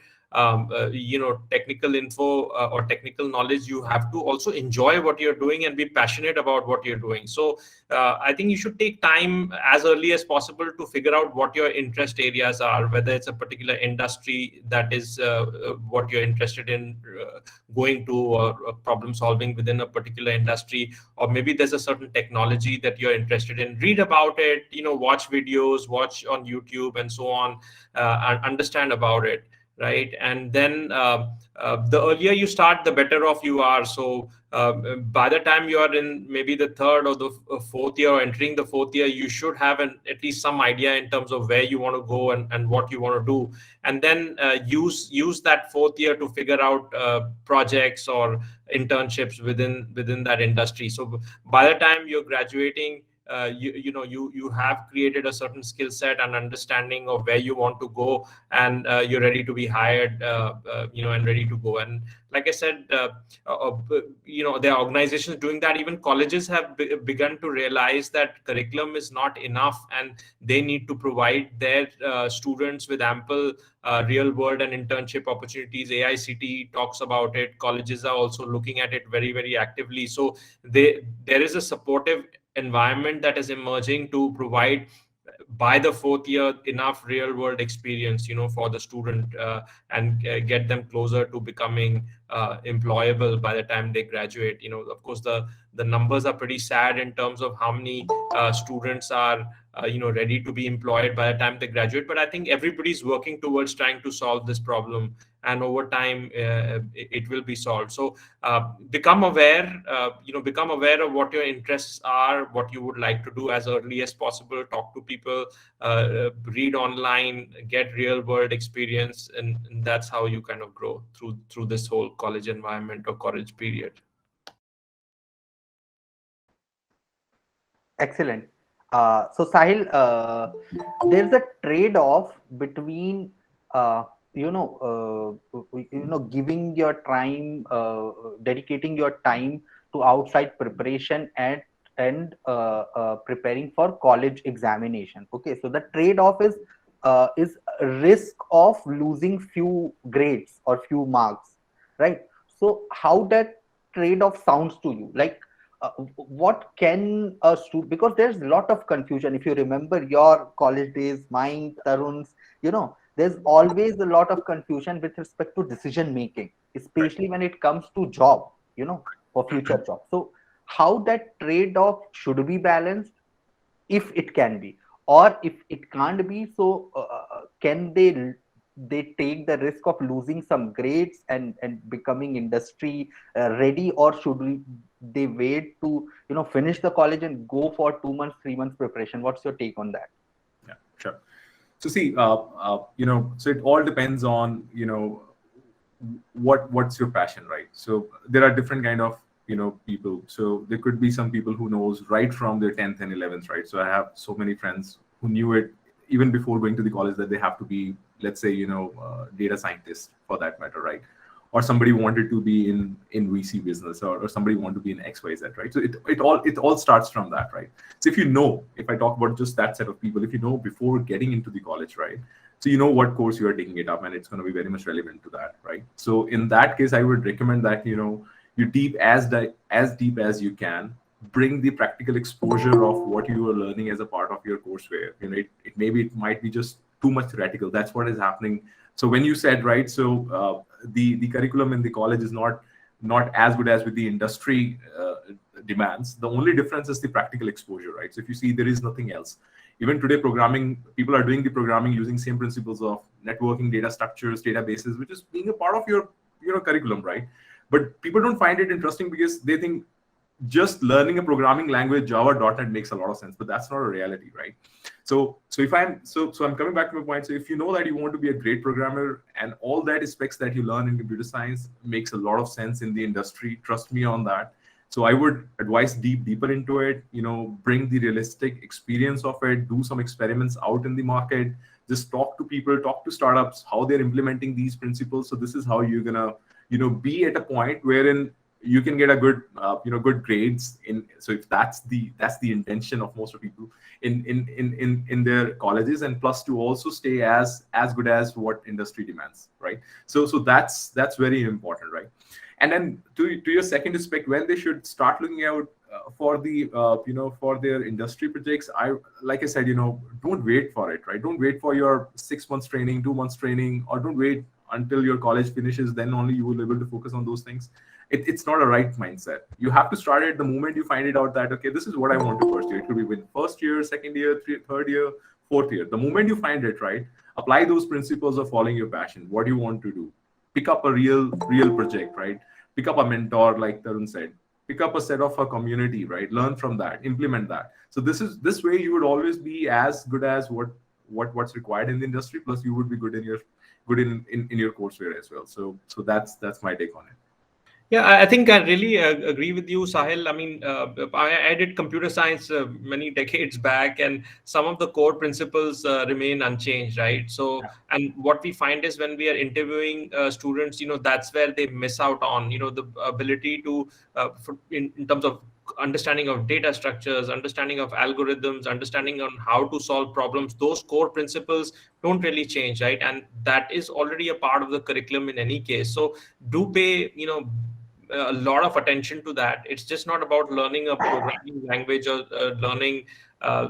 D: technical info or technical knowledge. You have to also enjoy what you're doing and be passionate about what you're doing. So I think you should take time as early as possible to figure out what your interest areas are, whether it's a particular industry that is what you're interested in going to, or problem solving within a particular industry, or maybe there's a certain technology that you're interested in. Read about it, watch videos, watch on YouTube and so on, and understand about it, right? And then the earlier you start, the better off you are. So by the time you are in maybe the third or the fourth year, or entering the fourth year, you should have at least some idea in terms of where you want to go and what you want to do. And then use that fourth year to figure out projects or internships within that industry. So by the time you're graduating, you have created a certain skill set and understanding of where you want to go, and you're ready to be hired, and ready to go. And like I said, there are organizations doing that. Even colleges have begun to realize that curriculum is not enough, and they need to provide their students with ample real world and internship opportunities. AICTE talks about it. Colleges are also looking at it very, very actively. So there is a supportive environment that is emerging to provide by the fourth year enough real world experience for the student, and get them closer to becoming employable by the time they graduate. Of course, the numbers are pretty sad in terms of how many students are ready to be employed by the time they graduate, but I think everybody's working towards trying to solve this problem, and over time it will be solved. So become aware of what your interests are, what you would like to do as early as possible. Talk to people, read online, get real world experience, and that's how you kind of grow through this whole college environment or college period.
A: Excellent. So Sahil, there's a trade-off between giving your time, dedicating your time to outside preparation and preparing for college examination. Okay, so the trade-off is risk of losing few grades or few marks, right? So how that trade-off sounds to you? Like, what can a student, because there's a lot of confusion. If you remember your college days, mine, Tarun's, there's always a lot of confusion with respect to decision making, especially when it comes to job, for future job. So how that trade-off should be balanced, if it can be, or if it can't be, so can they take the risk of losing some grades and becoming industry ready, or should they wait to finish the college and go for 2 months, 3 months preparation? What's your take on that?
C: Yeah, sure. So see, so it all depends on what's your passion, right? So there are different kind of people. So there could be some people who knows right from their 10th and 11th, right? So I have so many friends who knew it even before going to the college that they have to be, let's say, data scientist for that matter, right? Or somebody wanted to be in VC business, or somebody wanted to be in XYZ, right? So it all starts from that, right? So if I talk about just that set of people, if you know before getting into the college, right? So you know what course you are taking it up, and it's going to be very much relevant to that, right? So in that case, I would recommend that you deep as deep as you can. Bring the practical exposure of what you are learning as a part of your courseware. It might be just too much theoretical. That's what is happening. So when you said, right, so the curriculum in the college is not as good as with the industry demands. The only difference is the practical exposure, right? So if you see, there is nothing else. Even today, people are doing the programming using same principles of networking, data structures, databases, which is being a part of your curriculum, right? But people don't find it interesting because they think just learning a programming language, Java, .NET makes a lot of sense, but that's not a reality, right? So I'm coming back to my point. So if you know that you want to be a great programmer, and all that aspects that you learn in computer science makes a lot of sense in the industry, trust me on that. So I would advise deeper into it, bring the realistic experience of it, do some experiments out in the market, just talk to people, talk to startups, how they're implementing these principles. So this is how you're gonna, be at a point wherein you can get a good good grades in. So if that's the intention of most of people in their colleges, and plus to also stay as good as what industry demands, right? So that's very important, right? And then to your second aspect, when they should start looking out for the for their industry projects, like I said, don't wait for it, right? Don't wait for your 6 months training, 2 months training, or don't wait until your college finishes, then only you will be able to focus on those things. It's not a right mindset. You have to start it the moment you find it out that, okay, this is what I want to pursue. It could be with first year, second year, third year, fourth year. The moment you find it, right, apply those principles of following your passion. What do you want to do? Pick up a real project, right? Pick up a mentor, like Tarun said. Pick up a set of a community, right? Learn from that, implement that. So this way you would always be as good as what's required in the industry. Plus you would be good in your courseware as well. So that's my take on it.
D: Yeah, I think I really agree with you, Sahil. I mean, I did computer science many decades back, and some of the core principles remain unchanged, right? So, and what we find is when we are interviewing students, that's where they miss out on, the ability to, in terms of understanding of data structures, understanding of algorithms, understanding on how to solve problems. Those core principles don't really change, right? And that is already a part of the curriculum in any case. So do pay, a lot of attention to that. It's just not about learning a programming language or learning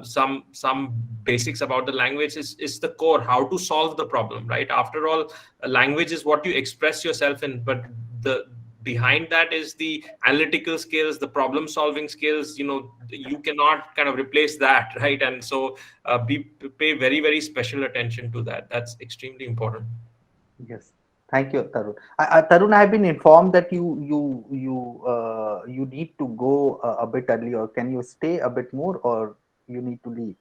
D: some basics about the language. It's the core, how to solve the problem, right? After all, a language is what you express yourself in, but the behind that is the analytical skills, the problem solving skills. You cannot kind of replace that, right? And so pay very, very special attention to that. That's extremely important.
A: Yes. Thank you, Tarun. Tarun, I have been informed that you need to go a bit earlier. Can you stay a bit more, or you need to leave?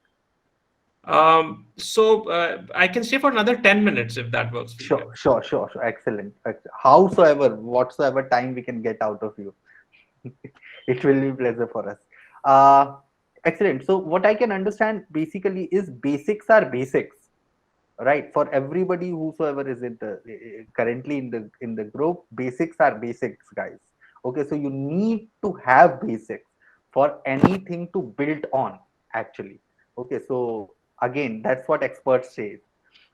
D: So I can stay for another 10 minutes if that works for you.
A: Sure. Excellent. Whatsoever time we can get out of you, it will be a pleasure for us. Excellent. So what I can understand basically is basics are basics. Right, for everybody whosoever is currently in the group, basics are basics, guys. Okay, so you need to have basics for anything to build on, actually. Okay, so again, that's what experts say,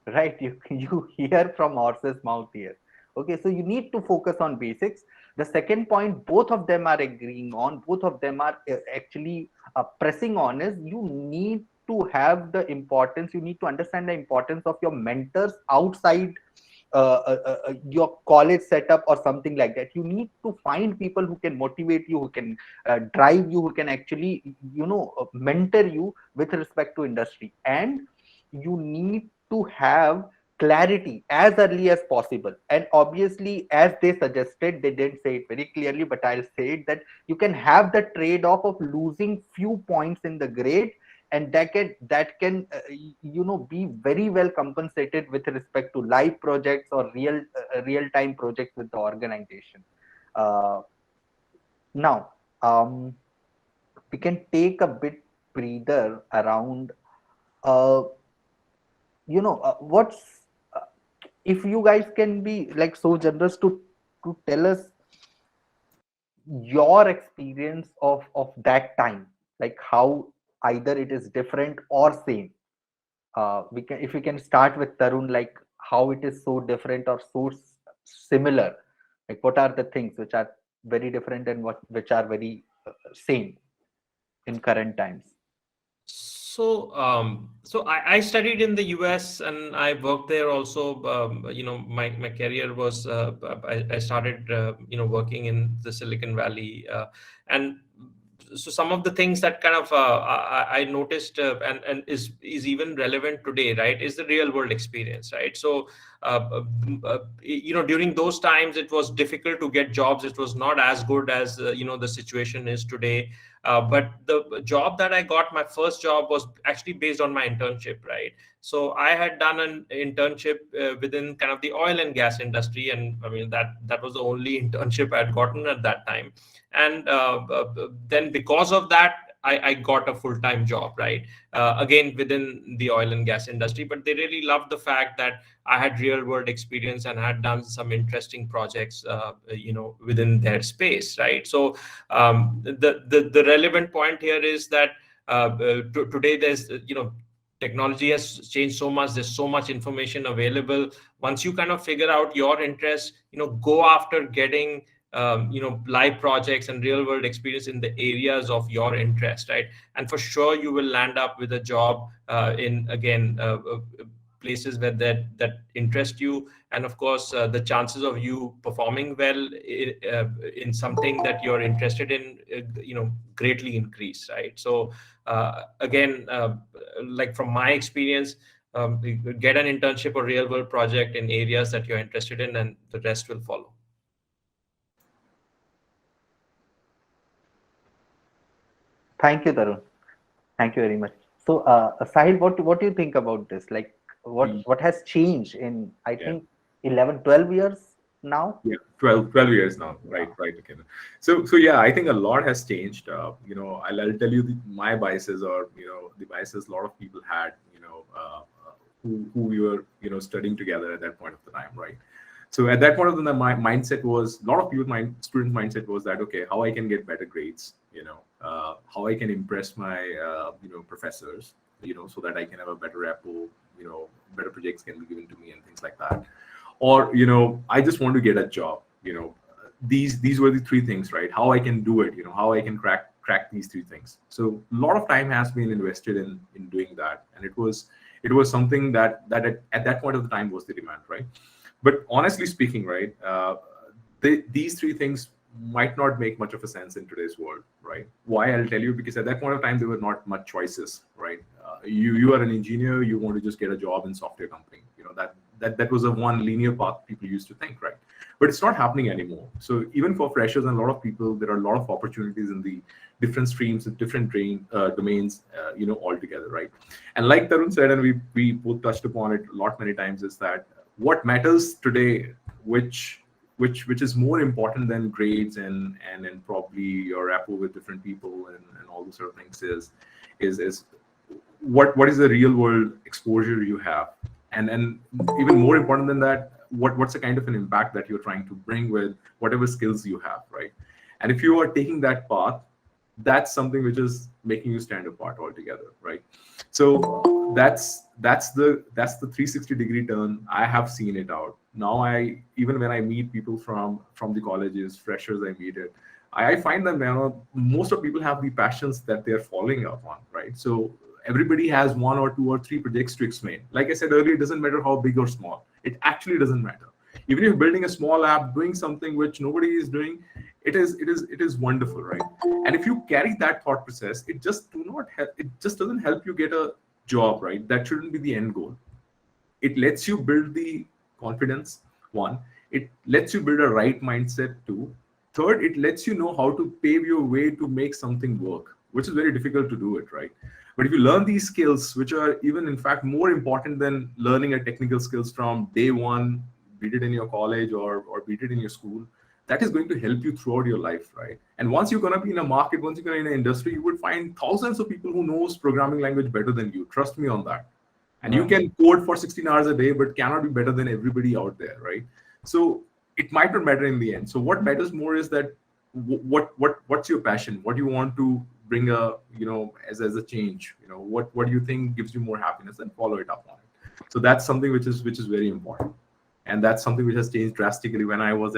A: right? You hear from horse's mouth here. Okay, so you need to focus on basics. The second point, both of them are agreeing on, both of them are actually pressing on, is you need to have the importance, you need to understand the importance of your mentors outside your college setup or something like that. You need to find people who can motivate you, who can drive you, who can actually mentor you with respect to industry. And you need to have clarity as early as possible. And obviously, as they suggested, they didn't say it very clearly, but I'll say it, that you can have the trade-off of losing few points in the grade, and that can be very well compensated with respect to live projects or real time projects with the organization. Now we can take a bit breather around what's if you guys can be like so generous to tell us your experience of that time, like how either it is different or same. If we can start with Tarun, like how it is so different or so similar, like what are the things which are very different and which are very same in current times?
D: So I studied in the US and I worked there also. My career was I started working in the Silicon Valley, and so some of the things that kind of I noticed and is even relevant today, right, is the real world experience, right? So during those times it was difficult to get jobs. It was not as good as the situation is today. But the job that I got, my first job, was actually based on my internship, right? So I had done an internship within kind of the oil and gas industry, and I mean that was the only internship I had gotten at that time. And then because of that, I got a full-time job, right? Again, within the oil and gas industry, but they really loved the fact that I had real-world experience and had done some interesting projects, within their space, right? So the relevant point here is that today there's technology has changed so much. There's so much information available. Once you kind of figure out your interests, go after getting live projects and real world experience in the areas of your interest, right? And for sure you will land up with a job in, again, places where that interest you. And of course the chances of you performing well in something that you're interested in greatly increase, right? So again, like from my experience, get an internship or real world project in areas that you're interested in, and the rest will follow.
A: Thank you, Tarun. Thank you very much. So, Sahil, what do you think about this? Like, what has changed in, I think, 11, 12 years now?
C: Yeah, 12 years now. Right. Okay. So yeah, I think a lot has changed. I'll tell you my biases, or the biases a lot of people had, who we were studying together at that point of the time, right? So at that point of the time, my mindset was, a lot of people, my student mindset was that, okay, how I can get better grades, how I can impress my professors, so that I can have a better rapport, better projects can be given to me and things like that. Or I just want to get a job. These were the three things, right? How I can do it, how I can crack these three things. So a lot of time has been invested in doing that, and it was something that at that point of the time was the demand, right? But honestly speaking, right, these three things might not make much of a sense in today's world, right? Why? I'll tell you, because at that point of time there were not much choices, right? You are an engineer, you want to just get a job in software company, that was a one linear path people used to think, right? But it's not happening anymore. So even for freshers and a lot of people, there are a lot of opportunities in the different streams and different domains, altogether, right? And like Tarun said, and we both touched upon it many times, is that what matters today, which is more important than grades and probably your rapport with different people and all those sort of things, is what is the real world exposure you have, and even more important than that, what's the kind of an impact that you're trying to bring with whatever skills you have, right? And if you are taking that path, that's something which is making you stand apart altogether, right? So that's the 360-degree turn. I have seen it out. Now even when I meet people from the colleges, freshers I meet it, I find that most of people have the passions that they're following up on, right? So everybody has one or two or three projects to explain. Like I said earlier, it doesn't matter how big or small. It actually doesn't matter. Even if you're building a small app, doing something which nobody is doing, it is wonderful, right? And if you carry that thought process, it just doesn't help you get a job, right? That shouldn't be the end goal. It lets you build the confidence, one. It lets you build a right mindset, two. Third, it lets you know how to pave your way to make something work, which is very difficult to do it, right? But if you learn these skills, which are even in fact more important than learning a technical skills from day one, be it in your college or be it in your school, that is going to help you throughout your life, right? And once you're going to be in a market, once you're going to be in an industry, you would find thousands of people who knows programming language better than you. Trust me on that. And you can code for 16 hours a day, but cannot be better than everybody out there, right? So it might not matter in the end. So what matters more is that what's your passion? What do you want to bring as a change? What do you think gives you more happiness, and follow it up on it. So that's something which is very important. And that's something which has changed drastically when I was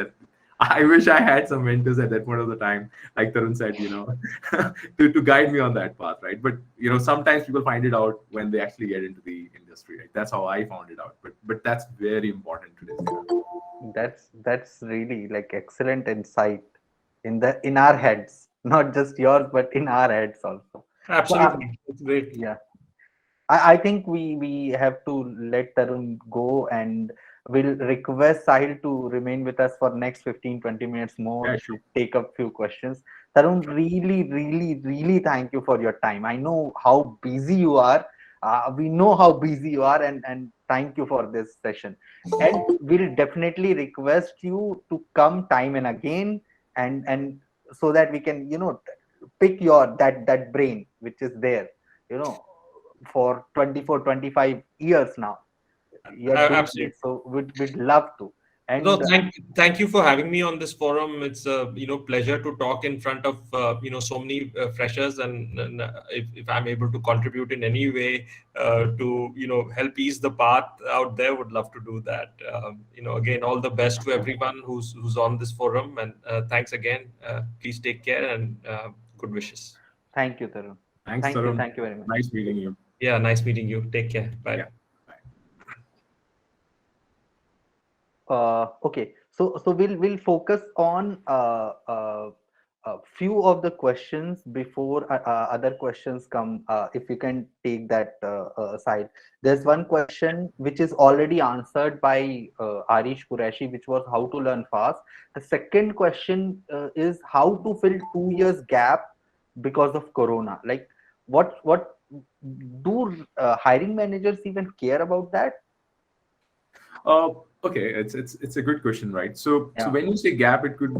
C: I wish I had some mentors at that point of the time, like Tarun said, to guide me on that path, right? But sometimes people find it out when they actually get into the industry, right? That's how I found it out. But that's very important today.
A: That's really like excellent insight in our heads, not just yours, but in our heads also.
D: Absolutely, it's great.
A: Yeah, I think we have to let Tarun go, and we'll request Sahil to remain with us for next 15-20 minutes more.
C: Yeah, sure.
A: To take up few questions. Tarun, really thank you for your time. I know how busy you are. We know how busy you are, and thank you for this session. And we'll definitely request you to come time and again, and so that we can pick your that brain which is there, for 24-25 years now. You're doing
D: Absolutely.
A: this, so we'd love to.
D: No,
A: And
D: thank you for having me on this forum. It's a pleasure to talk in front of so many freshers, and if I'm able to contribute in any way to help ease the path out there, would love to do that. Again, all the best to everyone who's on this forum, and thanks again. Please take care, and good wishes.
A: thank you, Tarun.
C: Thanks, Tarun.
A: Thank you very much.
C: Nice meeting you.
D: Yeah, nice meeting you. Take care. Bye.
C: Yeah. Bye.
A: Okay, so we'll focus on a few of the questions before other questions come. If you can take that side, there's one question which is already answered by Arish Qureshi, which was how to learn fast. The second question is how to fill 2 years gap because of Corona. Like, what do hiring managers even care about that?
C: Okay, it's a good question, right? So
A: Yeah.
C: when you say gap, it could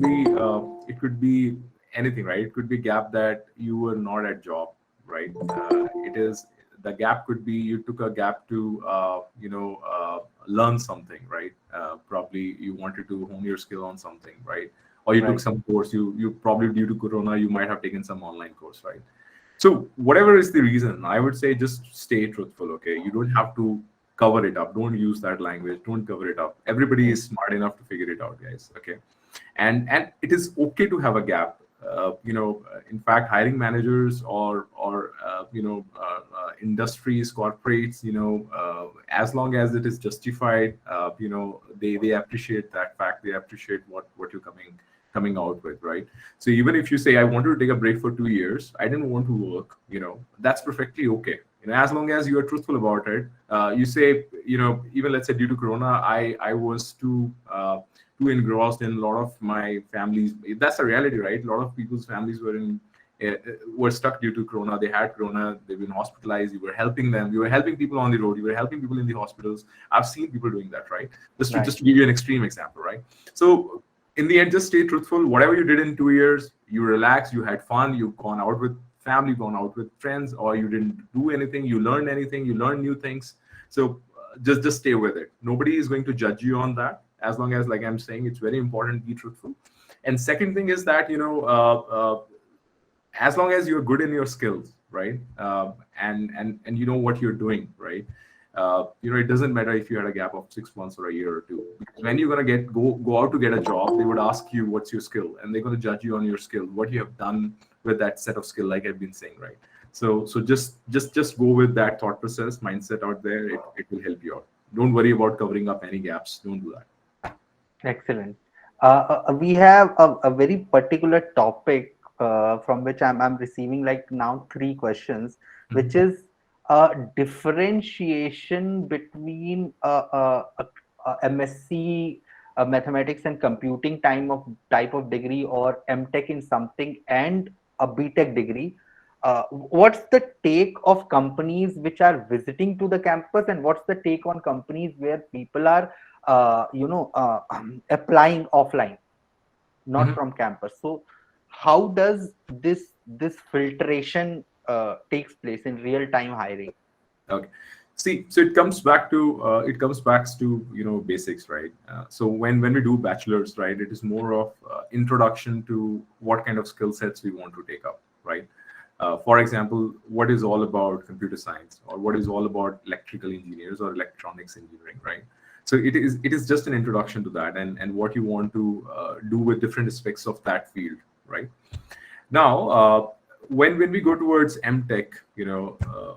C: be anything, right? It could be gap that you were not at job, right? It is the gap could be you took a gap to learn something, right? Probably you wanted to hone your skill on something, right? Or you took
A: Right.
C: some course. You probably due to Corona you might have taken some online course, right? So whatever is the reason, I would say just stay truthful. Okay, you don't have to cover it up. Don't use that language. Don't cover it up. Everybody is smart enough to figure it out, guys. Okay, and it is okay to have a gap. In fact, hiring managers or industries, corporates, as long as it is justified, they appreciate that fact. They appreciate what you're coming out with, right? So even if you say I wanted to take a break for 2 years, I didn't want to work, that's perfectly okay. As long as you are truthful about it, you say, even let's say due to Corona, I was too engrossed in a lot of my families. That's a reality, right? A lot of people's families were stuck due to Corona. They had Corona. They've been hospitalized. You were helping them. You were helping people on the road. You were helping people in the hospitals. I've seen people doing that, right? Just to give you an extreme example, right? So in the end, just stay truthful. Whatever you did in 2 years, you relaxed, you had fun, you've gone out with family, gone out with friends, or you didn't do anything, you learned anything, you learned new things. So just stay with it. Nobody is going to judge you on that, as long as, like I'm saying, it's very important, be truthful. And second thing is that, as long as you're good in your skills, right? And you know what you're doing, right? It doesn't matter if you had a gap of 6 months or a year or two. Because when you're gonna go out to get a job, they would ask you what's your skill, and they're gonna judge you on your skill, what you have done with that set of skill, like I've been saying, right? So just go with that thought process, mindset out there. It will help you out. Don't worry about covering up any gaps. Don't do that.
A: Excellent. We have a very particular topic from which I'm receiving like now 3 questions, which is differentiation between MSc mathematics and computing type of degree, or MTech in something, and a BTech degree. What's the take of companies which are visiting to the campus, and what's the take on companies where people are applying offline, not from campus? So how does this filtration takes place in real time hiring?
C: Okay. See, so it comes back to basics, right? So when we do bachelor's, right, it is more of introduction to what kind of skill sets we want to take up, right? For example, what is all about computer science, or what is all about electrical engineers or electronics engineering, right? So it is just an introduction to that, and what you want to do with different aspects of that field, right? Now, when we go towards MTech,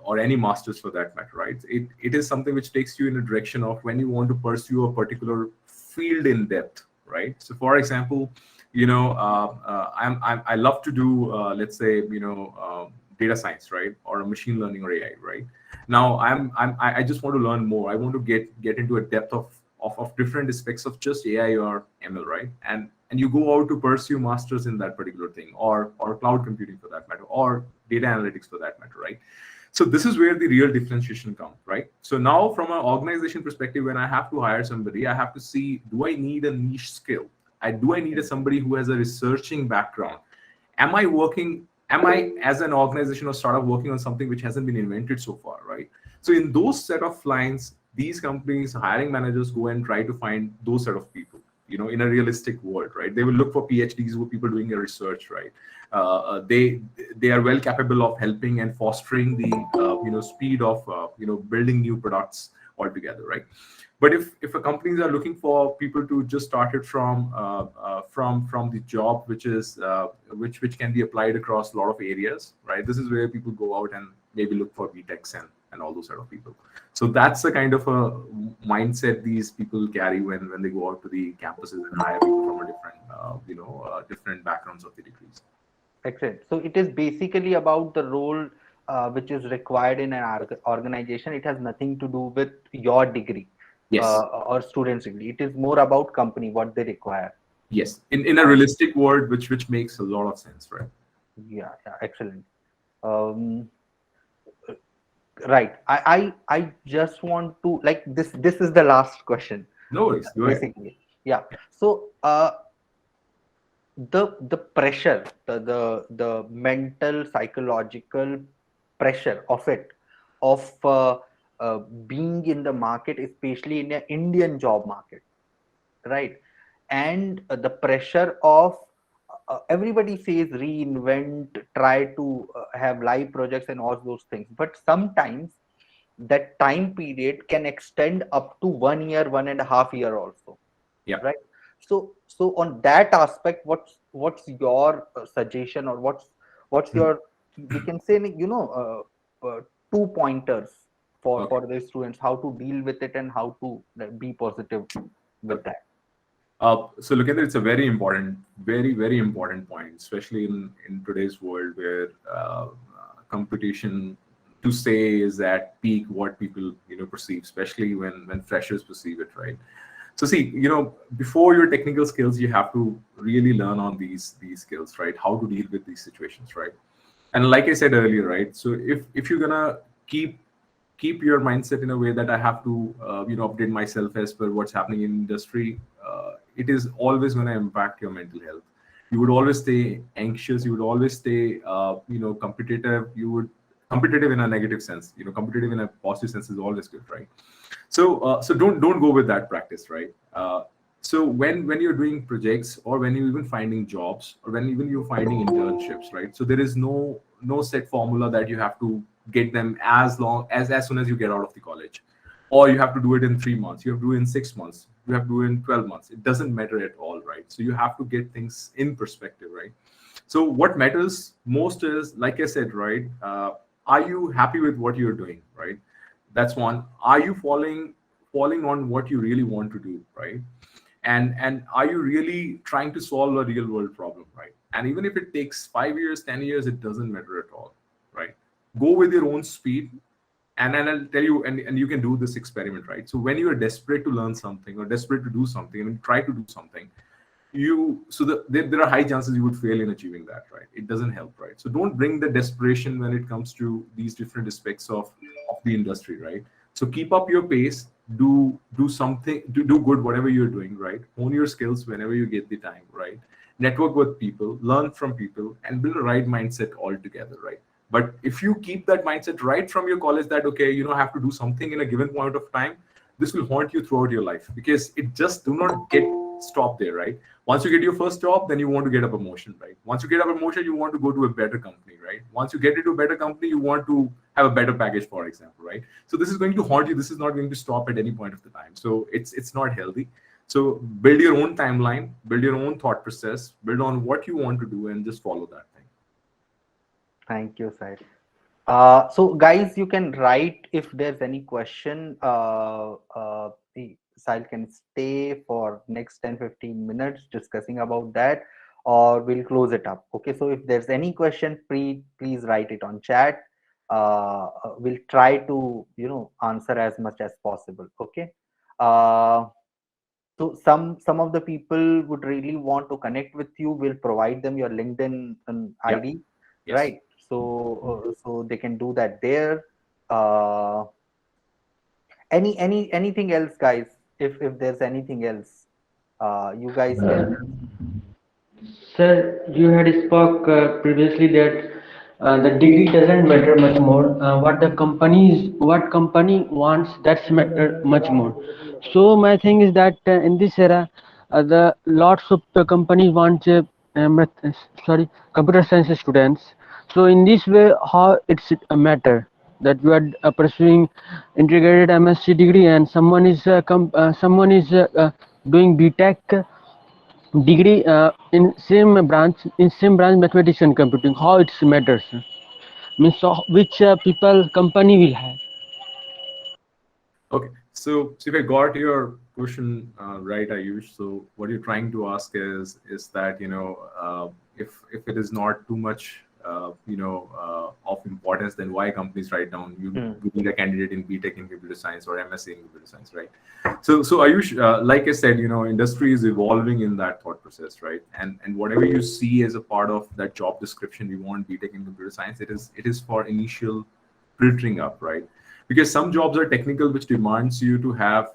C: or any masters for that matter, right? It is something which takes you in a direction of when you want to pursue a particular field in depth, right? So, for example, I love to do let's say data science, right, or machine learning or AI, right? Now I just want to learn more. I want to get into a depth of different aspects of just AI or ML, right? And you go out to pursue masters in that particular thing, or cloud computing for that matter, or data analytics for that matter, right? So this is where the real differentiation comes, right? So now from an organization perspective, when I have to hire somebody, I have to see, do I need a niche skill? Do I need somebody who has a researching background? Am I working am I, as an organization or startup, working on something which hasn't been invented so far, right? So in those set of lines, these companies, hiring managers go and try to find those set of people, in a realistic world, right? They will look for PhDs, who people doing a research, right? They are well capable of helping and fostering the speed of building new products altogether, right? But if a companies are looking for people to just start it from the job, which is which can be applied across a lot of areas, right? This is where people go out and maybe look for BTechs and all those sort of people. So that's the kind of a mindset these people carry when they go out to the campuses and hire people from a different different backgrounds of the degrees.
A: Excellent. So it is basically about the role which is required in an organization. It has nothing to do with your degree
C: Yes.
A: Or student's degree. It is more about company, what they require.
C: Yes, in a realistic world, which makes a lot of sense, right?
A: Yeah, excellent. Right. I just want to, like, this is the last question.
C: No worries. Go ahead.
A: Basically. Yeah. So the pressure, the mental, psychological pressure of it, of being in the market, especially in the Indian job market, right? And the pressure of everybody says reinvent, try to have live projects and all those things, but sometimes that time period can extend up to 1 year, 1.5 year also.
C: Yeah.
A: Right. So on that aspect, what's your suggestion, or what's your, we can say, 2 pointers for the students, how to deal with it and how to be positive with that.
C: So look at it, it's a very important, very important point, especially in today's world where competition to say is at peak, what people perceive, especially when freshers perceive it, right? So see, before your technical skills, you have to really learn on these skills, right? How to deal with these situations, right? And like I said earlier, right? So if you're gonna keep your mindset in a way that I have to update myself as per what's happening in industry, it is always going to impact your mental health. You would always stay anxious. You would always stay competitive. You would competitive in a negative sense. Competitive in a positive sense is always good, right? So don't go with that practice, right? So when you're doing projects, or when you're even finding jobs, or when even you're finding internships, right? So there is no set formula that you have to get them as soon as you get out of the college, or you have to do it in 3 months, you have to do it in 6 months, you have to do it in 12 months. It doesn't matter at all, right? So you have to get things in perspective, right? So what matters most is, like I said, right? Are you happy with what you're doing, right? That's one. Are you falling on what you really want to do, right? And are you really trying to solve a real world problem, right? And even if it takes 5 years, 10 years, it doesn't matter at all, right? Go with your own speed. And I'll tell you, and you can do this experiment, right? So when you are desperate to learn something or desperate to do something and try to do something, there are high chances you would fail in achieving that, right? It doesn't help, right? So don't bring the desperation when it comes to these different aspects of the industry, right? So keep up your pace, do something, do good whatever you're doing, right? Hone your skills whenever you get the time, right? Network with people, learn from people, and build a right mindset altogether, right? But if you keep that mindset right from your college that, okay, have to do something in a given point of time, this will haunt you throughout your life, because it just do not get stopped there, right? Once you get your first job, then you want to get a promotion, right? Once you get a promotion, you want to go to a better company, right? Once you get into a better company, you want to have a better package, for example, right? So this is going to haunt you. This is not going to stop at any point of the time. So it's not healthy. So build your own timeline, build your own thought process, build on what you want to do, and just follow that thing.
A: Thank you, Sahil. So guys, you can write if there's any question. Sahil can stay for next 10-15 minutes discussing about that, or we'll close it up. Okay, so if there's any question, please write it on chat. We'll try to answer as much as possible. Okay. So some of the people would really want to connect with you. We'll provide them your LinkedIn ID,
C: Yes.
A: right? So they can do that there. Anything else, guys? If there's anything else, you guys can.
F: Sir, you had spoke previously that the degree doesn't matter much more. What company wants, that's matter much more. So my thing is that in this era, the lots of companies want computer science students. So in this way, how it's a matter that you are pursuing integrated MSc degree, and someone is doing BTech degree in same branch mathematics and computing. How it matters means which people company will have.
C: Okay, so if I got your question right, Ayush, so what you're trying to ask is that if it is not too much of importance, then why companies write down you need a candidate in BTech in computer science or MSc in computer science, right? So Ayush, like I said, industry is evolving in that thought process, right? And whatever you see as a part of that job description, you want BTech in computer science, it is for initial filtering up, right? Because some jobs are technical, which demands you to have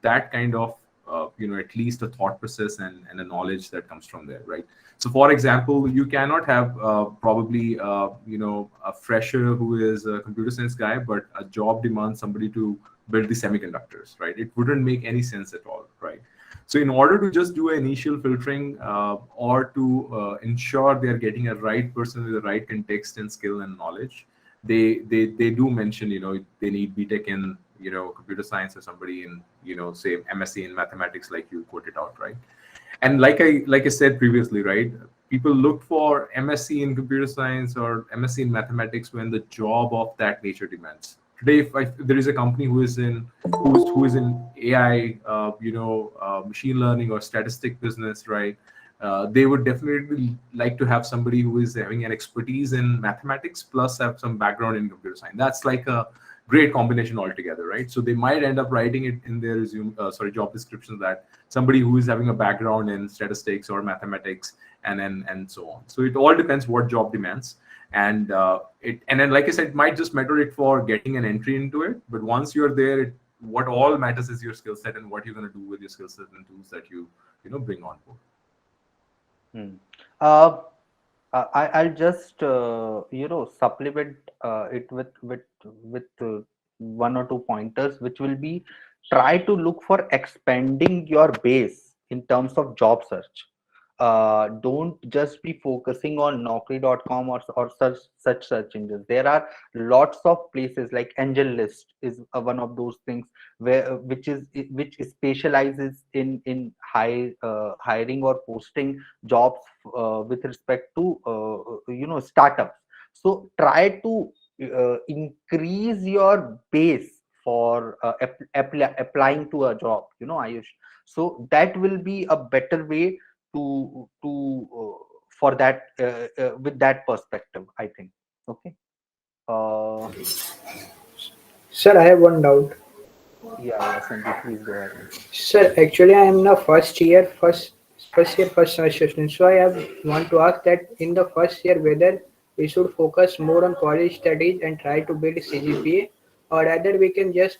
C: that kind of at least a thought process and a knowledge that comes from there, right? So for example, you cannot have probably a fresher who is a computer science guy, but a job demands somebody to build the semiconductors, right? It wouldn't make any sense at all, right? So in order to just do initial filtering or to ensure they are getting a right person with the right context and skill and knowledge, they do mention they need BTech in computer science or somebody in say MSc in mathematics, like you quoted out, right? And like I said previously, right, people look for MSc in computer science or MSc in mathematics when the job of that nature demands. Today, if there is a company who is in AI, machine learning or statistic business, right, they would definitely like to have somebody who is having an expertise in mathematics plus have some background in computer science. That's like a great combination altogether, right? So they might end up writing it in their job description that somebody who is having a background in statistics or mathematics and so on. So it all depends what job demands. And then, like I said, it might just matter it for getting an entry into it. But once you're there, what all matters is your skill set and what you're going to do with your skill set and tools that you bring on board.
A: I'll just supplement it with one or two pointers, which will be try to look for expanding your base in terms of job search. Don't just be focusing on Naukri.com or such search engines. There are lots of places like Angel List is one of those things which specializes in hiring or posting jobs with respect to startups. So try to increase your base for applying to a job, Ayush. So that will be a better way for that with that perspective, I think. Okay.
G: Sir, I have one doubt.
A: Yeah, Sandeep, please go ahead.
G: Sir, actually, I am in the first year, first semester student. So I want to ask that in the first year whether we should focus more on college studies and try to build CGPA, or rather we can just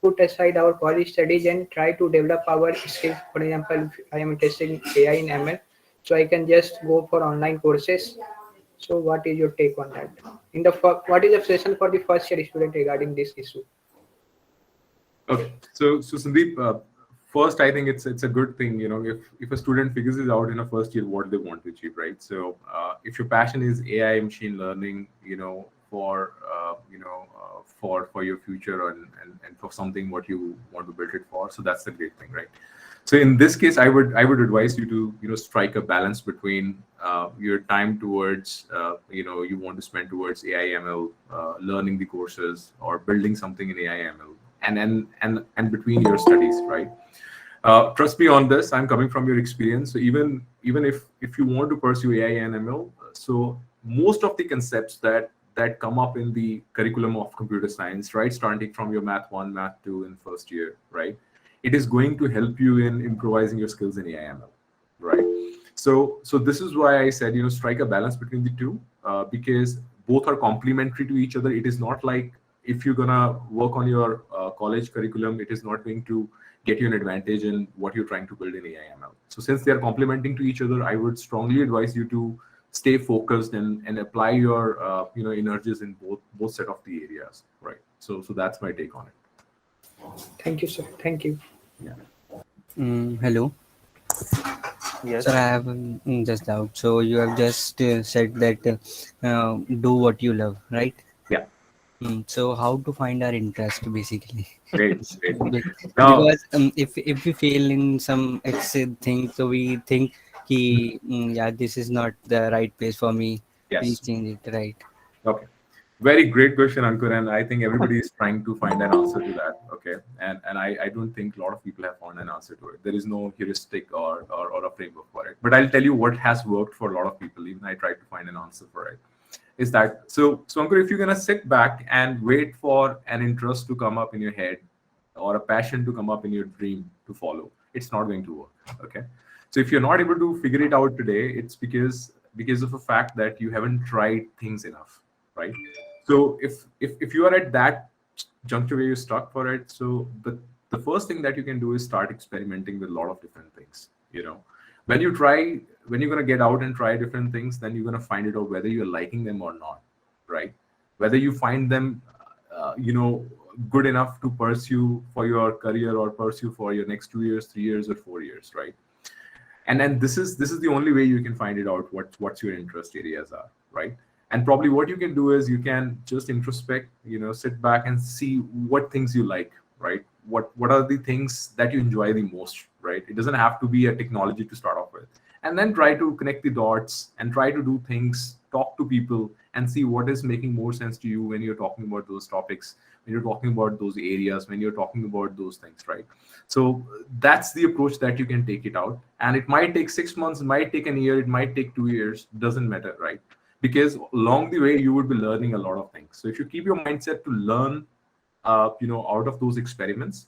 G: put aside our college studies and try to develop our skills. For example, if I am testing AI in ML, so I can just go for online courses. So what is your take on that? What is the session for the first year student regarding this issue?
C: Okay, so Sandeep, first I think it's a good thing, if a student figures it out in a first year what they want to achieve, right? So if your passion is AI, machine learning, for your future and for something what you want to build it for, so that's the great thing, right? So in this case, I would advise you to strike a balance between your time towards you want to spend towards AI ML, learning the courses or building something in AI ML, and between your studies, right? Trust me on this. I'm coming from your experience. So even if you want to pursue AI and ML, so most of the concepts that come up in the curriculum of computer science, right, starting from your math 1, math 2 in first year, right, it is going to help you in improvising your skills in AI ML, right? So this is why I said strike a balance between the two, because both are complementary to each other. It is not like if you're gonna work on your college curriculum, it is not going to get you an advantage in what you're trying to build in AI ML. So since they are complementing to each other, I would strongly advise you to stay focused and apply your energies in both set of the areas, right? So that's my take on it.
G: Thank you, sir. Thank you.
C: Yeah.
H: Hello.
A: Yes.
H: Sir, I have just doubt. So you have just said that do what you love, right?
C: Yeah.
H: So how to find our interest, basically?
C: Great. Now,
H: Because if we fail in some X thing, so we think ki, yeah, this is not the right place for me. Please
C: yes.
H: change it, right?
C: Okay. Very great question, Ankur, and I think everybody is trying to find an answer to that. Okay, and I don't think a lot of people have found an answer to it. There is no heuristic or a framework for it. But I'll tell you what has worked for a lot of people. Even I tried to find an answer for it. Is that so Ankur, if you're gonna sit back and wait for an interest to come up in your head or a passion to come up in your dream to follow, it's not going to work. Okay, so if you're not able to figure it out today, it's because of a fact that you haven't tried things enough, right? So if you are at that juncture where you're stuck for it, so the first thing that you can do is start experimenting with a lot of different things. When you're gonna get out and try different things, then you're gonna find it out whether you're liking them or not, right? Whether you find them good enough to pursue for your career or pursue for your next 2 years, 3 years, or 4 years, right? And then this is the only way you can find it out what's your interest areas are, right? And probably what you can do is you can just introspect, sit back and see what things you like, right? What are the things that you enjoy the most, right? It doesn't have to be a technology to start off with. And then try to connect the dots and try to do things, talk to people and see what is making more sense to you when you're talking about those topics, when you're talking about those areas, when you're talking about those things, right? So that's the approach that you can take it out. And it might take 6 months, it might take a year, it might take 2 years, doesn't matter, right? Because along the way you would be learning a lot of things. So if you keep your mindset to learn out of those experiments,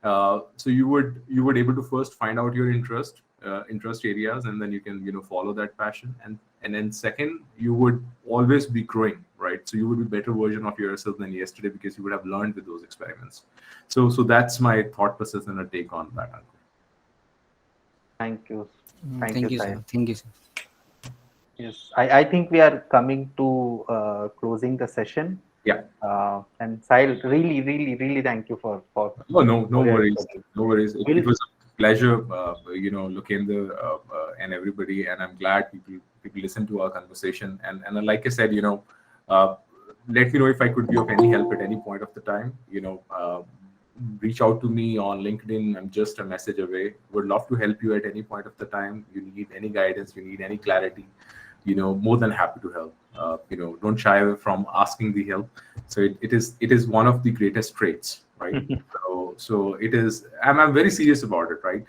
C: so you would able to first find out your interest areas, and then you can follow that passion, and then second, you would always be growing, right? So you would be better version of yourself than yesterday because you would have learned with those experiments. So that's my thought process and a take on that.
A: Thank you.
H: Thank you, sir.
A: Sahil.
H: Thank you, sir.
A: Yes, I think we are coming to closing the session.
C: Yeah.
A: And Sahil, really, really, really thank you for
C: No worries.
A: expertise.
C: No worries. It was a pleasure, Lokendra and everybody, and I'm glad people listen to our conversation. And like I said, let me know if I could be of any help at any point of the time. Reach out to me on LinkedIn. I'm just a message away. Would love to help you at any point of the time. You need any guidance, you need any clarity, more than happy to help. Don't shy away from asking the help. So it is one of the greatest traits, right? so it is. I'm very serious about it, right?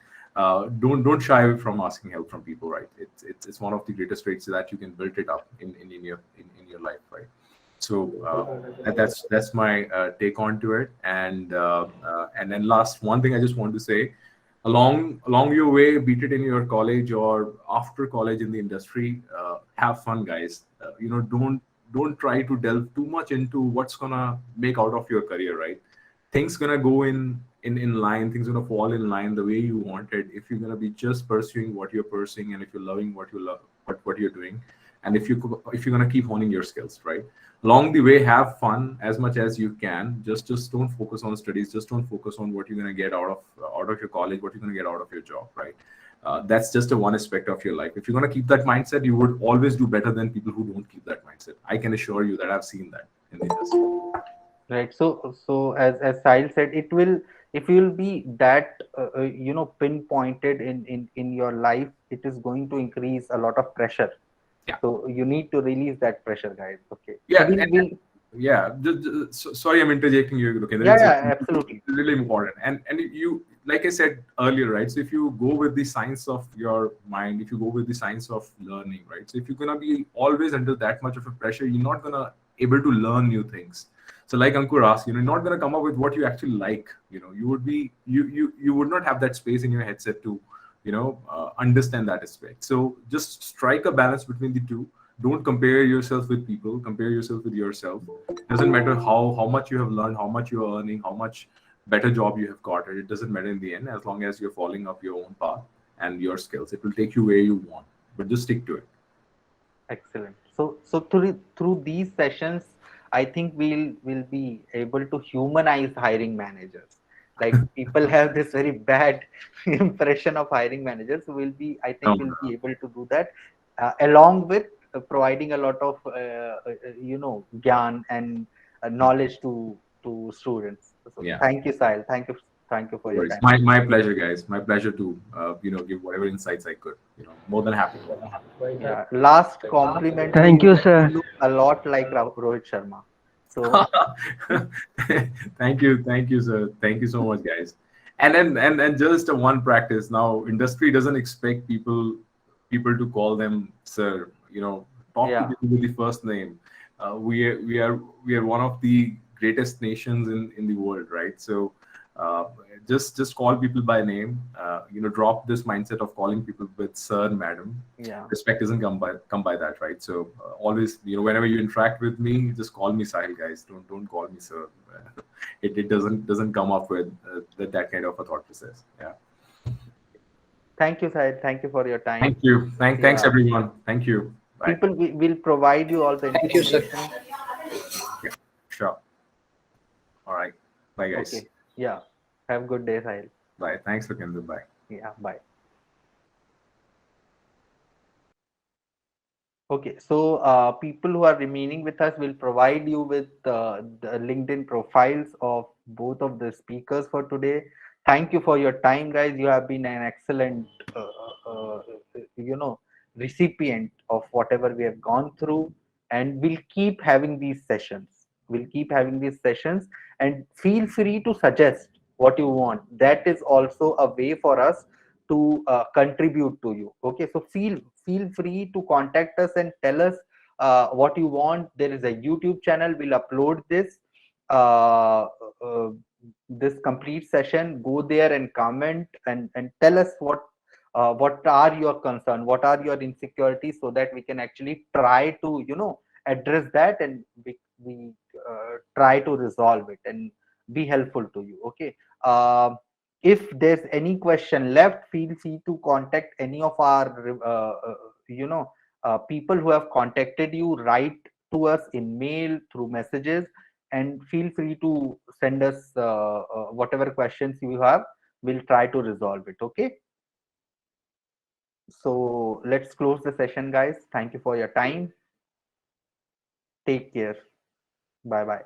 C: Don't shy away from asking help from people, right? It's one of the greatest traits that you can build it up in your life, right? So that's my take on to it. And then last one thing I just want to say, along your way, be it in your college or after college in the industry, have fun, guys. Don't try to delve too much into what's gonna make out of your career, right? Things gonna go in line, things gonna fall in line the way you want it if you're gonna be just pursuing what you're pursuing, and if you're loving what you love, what you're doing, and if you're gonna keep honing your skills, right? Along the way, have fun as much as you can. Just don't focus on studies. Just don't focus on what you're gonna get out of your college, what you're gonna get out of your job, right? That's just a one aspect of your life. If you're gonna keep that mindset, you would always do better than people who don't keep that mindset. I can assure you that I've seen that in the industry.
A: Right. So as Sahil said, if you will be that pinpointed in your life, it is going to increase a lot of pressure.
C: Yeah.
A: So you need to release that pressure, guys. Okay.
C: Yeah.
A: So
C: Yeah. Sorry, I'm interjecting you. Okay.
A: Yeah, absolutely.
C: It's really important. And you, like I said earlier, right? So if you go with the science of your mind, if you go with the science of learning, right? So if you're gonna be always under that much of a pressure, you're not gonna able to learn new things. So like Ankur asked, you're not gonna come up with what you actually like. You would be you would not have that space in your headset to understand that aspect. So just strike a balance between the two. Don't compare yourself with people, compare yourself with yourself. Doesn't matter how much you have learned, how much you're earning, how much better job you have got. It doesn't matter in the end, as long as you're following up your own path and your skills. It will take you where you want, but just stick to it.
A: Excellent. So through these sessions, I think we'll be able to humanize hiring managers. Like people have this very bad impression of hiring managers. So I think we'll be able to do that, along with providing a lot of gyan and knowledge to students. So
C: Yeah.
A: thank you, Sahil. Thank you for
C: No
A: your
C: worries.
A: time.
C: My pleasure, guys. My pleasure to give whatever insights I could. More than happy.
A: Yeah. Last compliment to
F: Thank
A: you.
F: you,
A: You
F: sir.
A: look a lot like Rohit Sharma. So
C: Thank you, sir. Thank you so much, guys. And just a one practice now. Industry doesn't expect people to call them sir. Talk to
A: yeah,
C: people with the first name. We are one of the greatest nations in the world, right? So uh, just call people by name. Drop this mindset of calling people with sir and madam.
A: yeah.
C: Respect doesn't come by that, right? So always, whenever you interact with me, just call me Sahil, guys. Don't call me sir. It doesn't come up with that kind of a thought process. Yeah.
A: Thank you, Sahid. Thank you for your time.
C: Thank you. Thanks
A: Yeah.
C: everyone. Thank you. Bye.
A: People will provide you all the
G: Thank you, sir.
A: information.
C: Yeah. Sure. All right. Bye, guys.
A: Okay. Yeah. Have good day, Sahil.
C: Bye. Thanks for coming. Bye.
A: Yeah. Bye. Okay, so people who are remaining with us will provide you with the LinkedIn profiles of both of the speakers for today. Thank you for your time, guys. You have been an excellent, recipient of whatever we have gone through, and we'll keep having these sessions. We'll keep having these sessions, and feel free to suggest what you want. That is also a way for us to contribute to you. Okay, so feel free to contact us and tell us what you want. There is a YouTube channel. We'll upload uh, uh, this complete session. Go there and comment and tell us what are your concern, what are your insecurities, so that we can actually try to address that, and we try to resolve it and be helpful to you. Okay. If there's any question left, feel free to contact any of our people who have contacted you. Write to us in mail, through messages, and feel free to send us whatever questions you have. We'll try to resolve it. Okay, so let's close the session, guys. Thank you for your time. Take care. Bye bye.